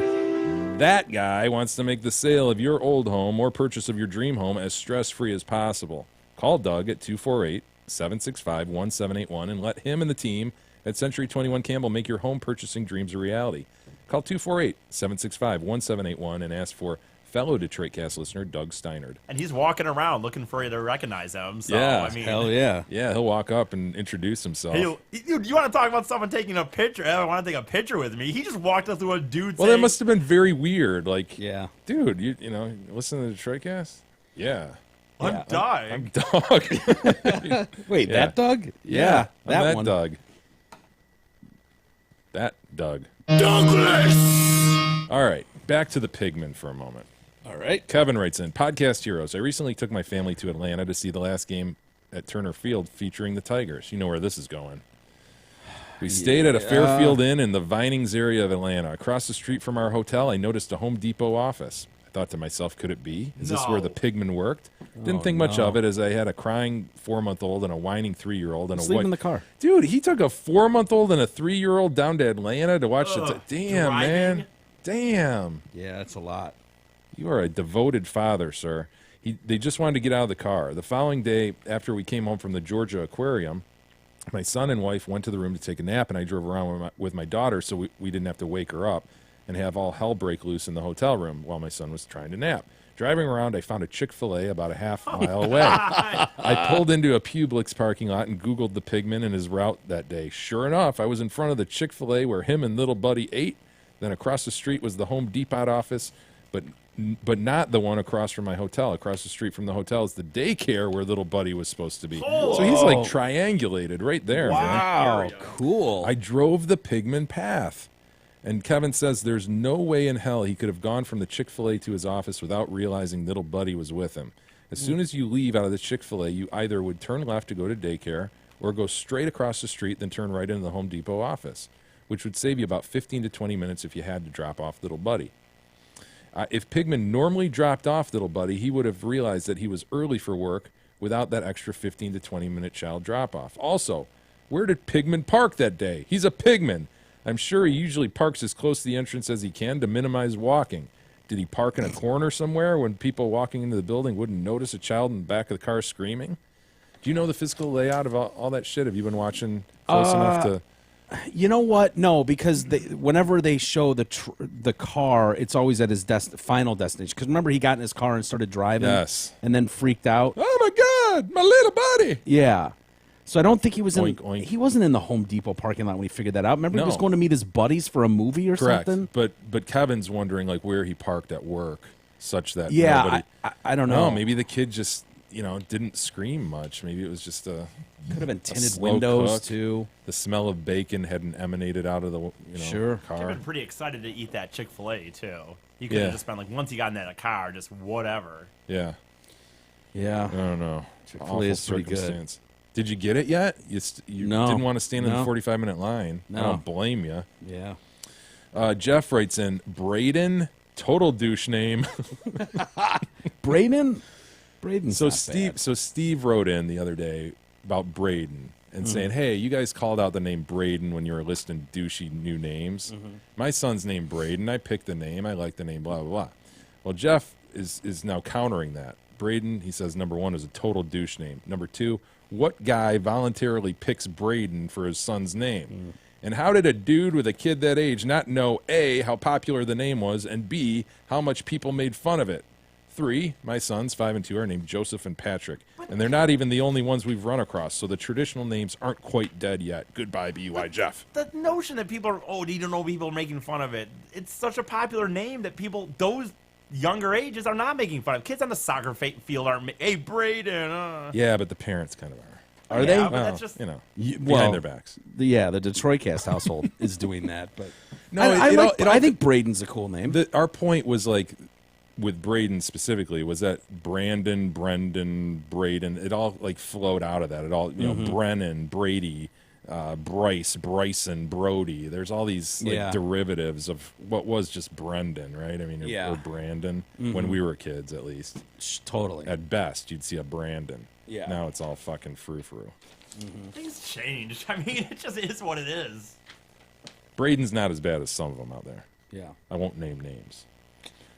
That guy wants to make the sale of your old home or purchase of your dream home as stress-free as possible. Call Doug at 248-765-1781 and let him and the team at Century 21 Campbell make your home purchasing dreams a reality. Call 248-765-1781 and ask for fellow Detroit Cast listener Doug Steinert. and he's walking around looking for you to recognize him. So Yeah, I mean, Hell yeah. Yeah, he'll walk up and introduce himself. Hey, you want to talk about someone taking a picture? I want to take a picture with me. He just walked up to a dude. Well, saying, that must have been very weird. Like, Yeah. dude, you know, listen to the Detroit Cast? Yeah. I'm Yeah. dying. I'm Doug. Wait, Yeah. that Doug? Yeah, I'm that that one. Doug. That Doug. Douglas! All right, back to the Pigmen for a moment. All right. Kevin writes in, Podcast Heroes. I recently took my family to Atlanta to see the last game at Turner Field featuring the Tigers. You know where this is going. We stayed at a Fairfield Inn in the Vinings area of Atlanta. Across the street from our hotel, I noticed a Home Depot office. I thought to myself, could it be? Is this where the No. Pigmen worked? Didn't think much of it, as I had a crying 4-month-old and a whining 3-year-old and Just a leave him in the car. Dude, he took a 4-month-old and a 3-year-old down to Atlanta to watch the. Damn, driving? man. Damn. Yeah, that's a lot. You are a devoted father, sir. They just wanted to get out of the car. The following day, after we came home from the Georgia Aquarium, my son and wife went to the room to take a nap, and I drove around with my daughter so we didn't have to wake her up and have all hell break loose in the hotel room while my son was trying to nap. Driving around, I found a Chick-fil-A about a half mile away. I pulled into a Publix parking lot and Googled the Pigman and his route that day. Sure enough, I was in front of the Chick-fil-A where him and little buddy ate. Then across the street was the Home Depot office, but not the one across from my hotel. Across the street from the hotel is the daycare where little buddy was supposed to be. So he's like triangulated right there, man. Wow, cool. I drove the Pigman path. And Kevin says there's no way in hell he could have gone from the Chick-fil-A to his office without realizing little buddy was with him. As soon as you leave out of the Chick-fil-A, you either would turn left to go to daycare or go straight across the street, then turn right into the Home Depot office, which would save you about 15 to 20 minutes if you had to drop off little buddy. If Pigman normally dropped off little buddy, he would have realized that he was early for work without that extra 15 to 20 minute child drop off. Also, where did Pigman park that day? He's a Pigman. I'm sure he usually parks as close to the entrance as he can to minimize walking. Did he park in a corner somewhere when people walking into the building wouldn't notice a child in the back of the car screaming? Do you know the physical layout of all that shit? Have you been watching close enough to... You know what? No, because whenever they show the car, it's always at his final destination. Because remember, he got in his car and started driving, Yes. and then freaked out. Oh my God, my little buddy! Yeah. So I don't think he was Oink, oink. He wasn't in the Home Depot parking lot when he figured that out. Remember, he was No. going to meet his buddies for a movie or Correct. something. But Kevin's wondering like where he parked at work, such that Yeah, nobody... I don't know. No, maybe the kid just didn't scream much. Maybe it was just a Could have been tinted slow windows cook. too. The smell of bacon hadn't emanated out of the Sure. I've car. been pretty excited to eat that Chick-fil-A too. You could Yeah. have just been like, once you got in that car, just whatever. Yeah, Yeah. I don't know. Chick-fil-A Awful is pretty good. circumstance. Did you get it yet? You No. didn't want to stand in the No. 45-minute line. No. I don't blame you. Yeah. Jeff writes in, Braden, total douche name. Braden's not bad. So Steve wrote in the other day about Braden and saying, hey, you guys called out the name Braden when you were listing douchey new names. My son's named Braden. I picked the name. I like the name, blah, blah, blah. Well, Jeff is now countering that. Braden, he says, number one, is a total douche name. Number two, What guy voluntarily picks Braden for his son's name? And how did a dude with a kid that age not know A, how popular the name was, and B, how much people made fun of it? 3, my sons, 5 and 2, are named Joseph and Patrick. And they're not even the only ones we've run across, so the traditional names aren't quite dead yet. Goodbye, BUI Jeff. The notion that people are, oh, you don't know people are making fun of it. It's such a popular name that people, those younger ages, are not making fun of. Kids on the soccer field aren't, hey, Braden. Yeah, but the parents kind of are. Are they? But Well, that's just, behind their backs. The Detroit Cast household is doing that, but No, I think Braden's a cool name. Our point was like, with Braden specifically, was that Brandon, Brendan, Braden, it all like flowed out of that. It all, Brennan, Brady, Bryce, Bryson, Brody. There's all these like derivatives of what was just Brendan, right? I mean, or Brandon when we were kids, at least. Totally. At best, you'd see a Brandon. Yeah. Now it's all fucking frou-frou. things change. I mean, it just is what it is. Braden's not as bad as some of them out there. Yeah. I won't name names.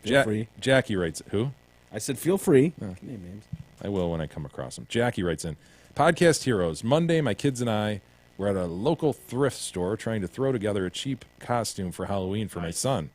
Feel free. Jackie writes, who? I said feel free. Name names. I will when I come across them. Jackie writes in, Podcast Heroes. Monday, my kids and I were at a local thrift store trying to throw together a cheap costume for Halloween for my son.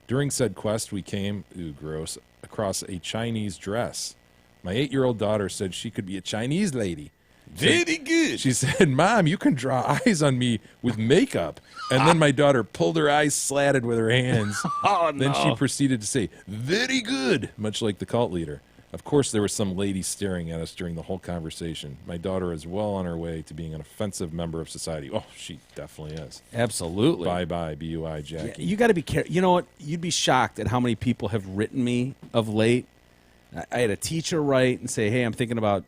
During said quest, we came, gross, across a Chinese dress. My 8-year-old daughter said she could be a Chinese lady. Very good. She said, Mom, you can draw eyes on me with makeup. And then my daughter pulled her eyes slatted with her hands. Oh, Then she no. proceeded to say, very good, much like the cult leader. Of course, there was some lady staring at us during the whole conversation. My daughter is well on her way to being an offensive member of society. Oh, she definitely is. Absolutely. Bye-bye, BUI Jackie. You got to be careful. You know what? You'd be shocked at how many people have written me of late. I had a teacher write and say, hey, I'm thinking about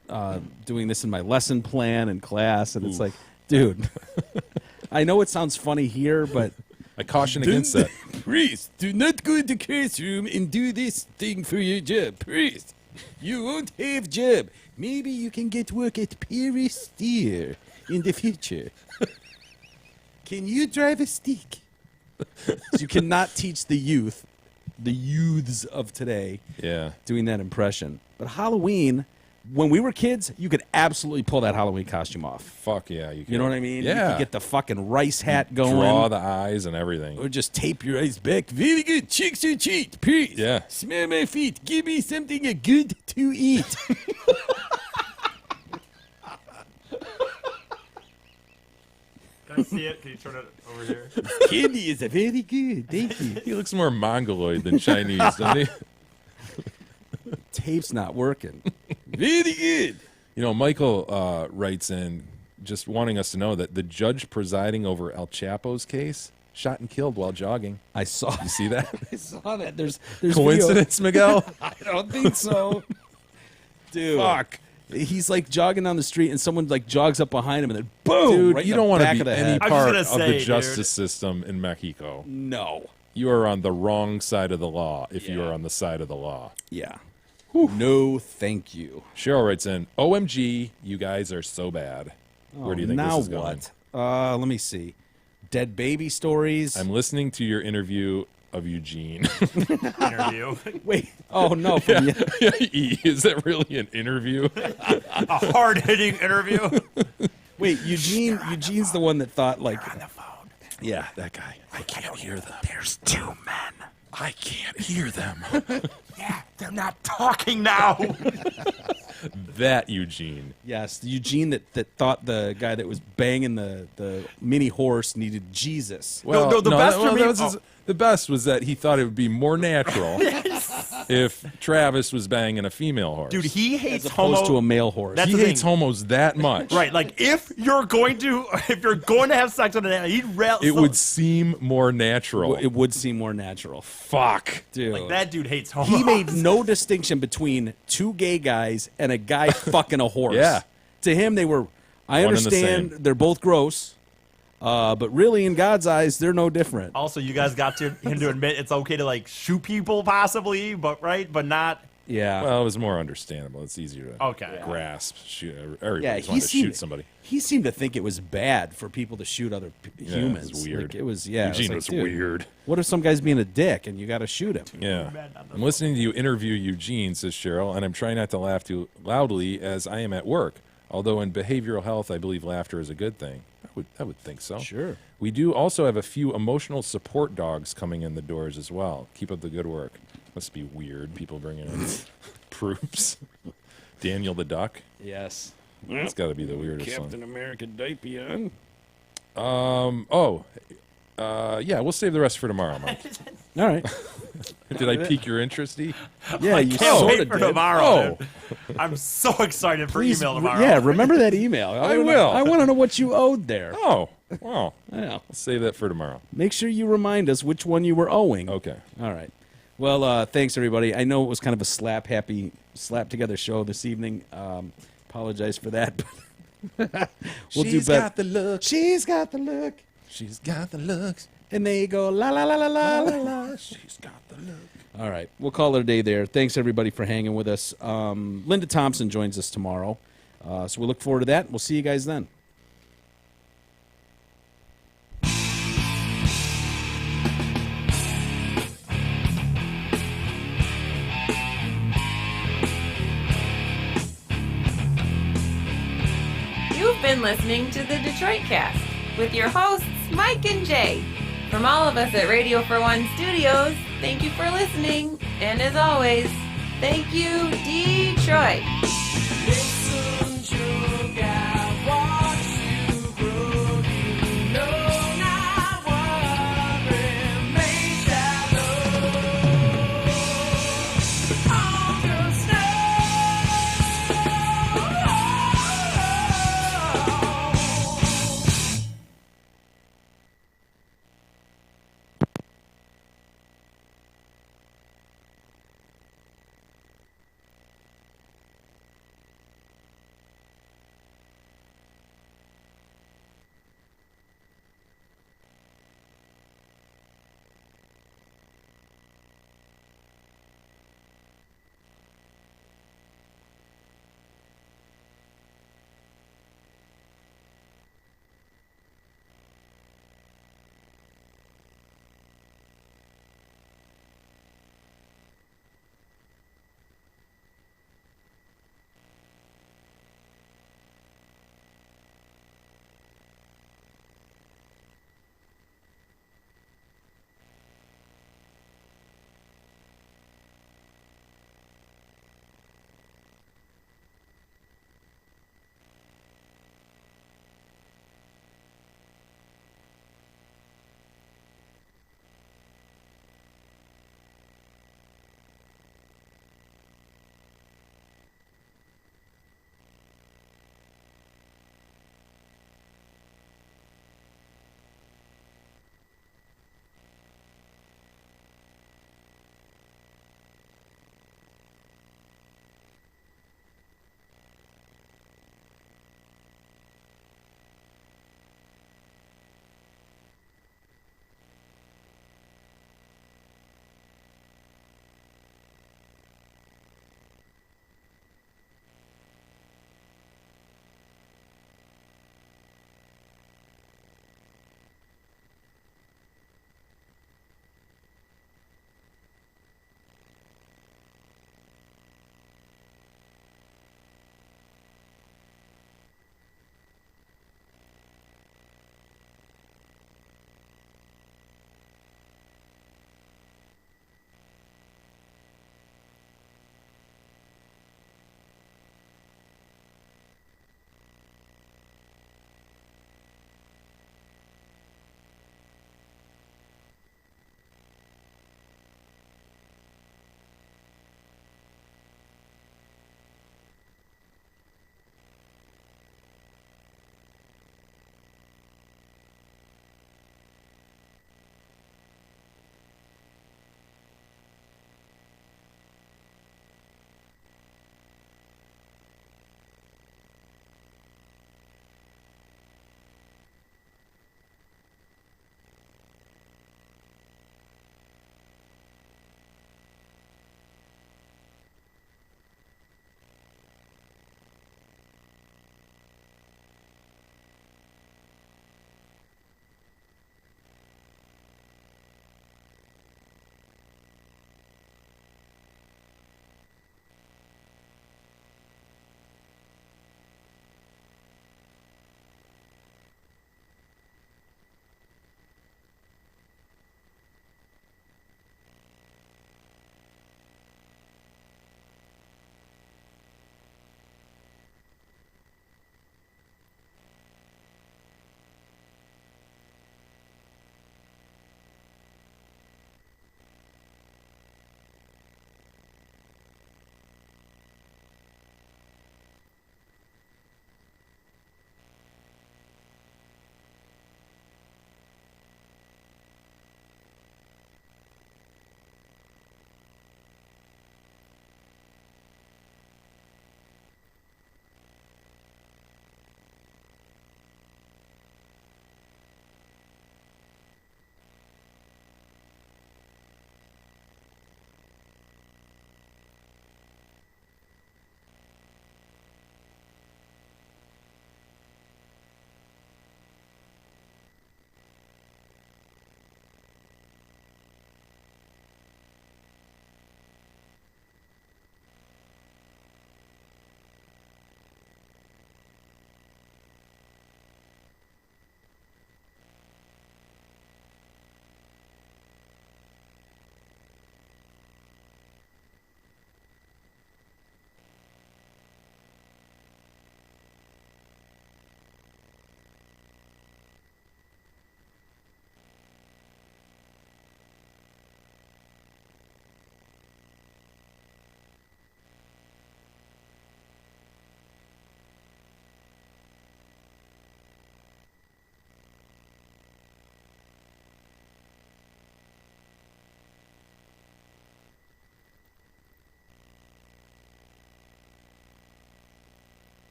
doing this in my lesson plan in class. And it's like, dude, I know it sounds funny here, but I caution against that. Please, do not go to the classroom and do this thing for your job. Please. You won't have job. Maybe you can get work at Perry Steer in the future. Can you drive a stick? You cannot teach the youths of today doing that impression. But Halloween, when we were kids, you could absolutely pull that Halloween costume off. Fuck yeah. You know what I mean? Yeah. You could get the fucking rice hat going. Draw the eyes and everything. Or just tape your eyes back. Very good. Chicks or cheat. Please. Yeah. Smell my feet. Give me something good to eat. Can I see it? Can you turn it over here? Candy is very good. Thank you. He looks more Mongoloid than Chinese, doesn't he? Tape's not working. Very good. You know, Michael writes in just wanting us to know that the judge presiding over El Chapo's case shot and killed while jogging. I saw. You see that? I saw that. There's Coincidence, video. Miguel? I don't think so. Dude. Fuck. He's like jogging down the street and someone like jogs up behind him and then boom. Dude, right you in don't the want to back be of the any head. part of say, the justice dude. system in Mexico. No. You are on the wrong side of the law if you are on the side of the law. Yeah. No, thank you. Cheryl writes in, OMG, you guys are so bad. Where do you think now this is going? what? Let me see. Dead baby stories. I'm listening to your interview of Eugene. Interview. Wait. Oh no. From Is that really an interview? A hard-hitting interview. Wait, Eugene's the one that thought like On the phone. Yeah, that guy. I can't hear them. There's 2 men. I can't hear them. Yeah, they're not talking now. That Eugene. yes, the Eugene that thought the guy that was banging the mini horse needed Jesus. Well, no, the best for me- the best was that he thought it would be more natural if Travis was banging a female horse. Dude, he hates As opposed homo. to a male horse. That's he the hates thing. homos that much. Right, like if you're going to have sex with an animal, It would seem more natural. It would seem more natural. Fuck. Dude. like that dude hates homos. He made no distinction between 2 gay guys and a guy fucking a horse. Yeah. To him, they were, I One and the understand same. they're both gross, but really in God's eyes, they're no different. Also, you guys got him to admit it's okay to like shoot people, possibly, but not. Yeah. Well, it was more understandable. It's easier to Okay. grasp. Shoot. yeah, Everybody's wanted to shoot somebody. He seemed to think it was bad for people to shoot other Yeah, humans. it was weird. Like, it was, yeah. it Eugene like, was dude, weird. What if some guy's being a dick and you got to shoot him? Yeah. I'm listening to you interview Eugene, says Cheryl, and I'm trying not to laugh too loudly as I am at work. Although in behavioral health, I believe laughter is a good thing. I would think so. Sure. We do also have a few emotional support dogs coming in the doors as well. Keep up the good work. Must be weird, people bringing in proofs. Daniel the Duck. Yes. That's got to be the weirdest one. Captain America Dapian. Yeah, we'll save the rest for tomorrow, Mike. All right. Did I pique your interest, E? Yeah, you Can't sort wait of for did. tomorrow. dude. I'm so excited for email tomorrow. Yeah, remember that email. I will. I want to know what you owed there. Oh, wow. Yeah. I'll save that for tomorrow. Make sure you remind us which one you were owing. Okay. All right. Well, thanks, everybody. I know it was kind of a slap-together show this evening. Apologize for that. We'll do better. got the look. She's got the look. She's got the looks. And they go, la, la, la, la, la, la, la. She's got the look. All right. We'll call it a day there. Thanks, everybody, for hanging with us. Linda Thompson joins us tomorrow. So we look forward to that. We'll see you guys then. You've been listening to the Detroit Cast with your hosts, Mike and Jay. From all of us at Radio for One Studios, thank you for listening. And as always, thank you, Detroit.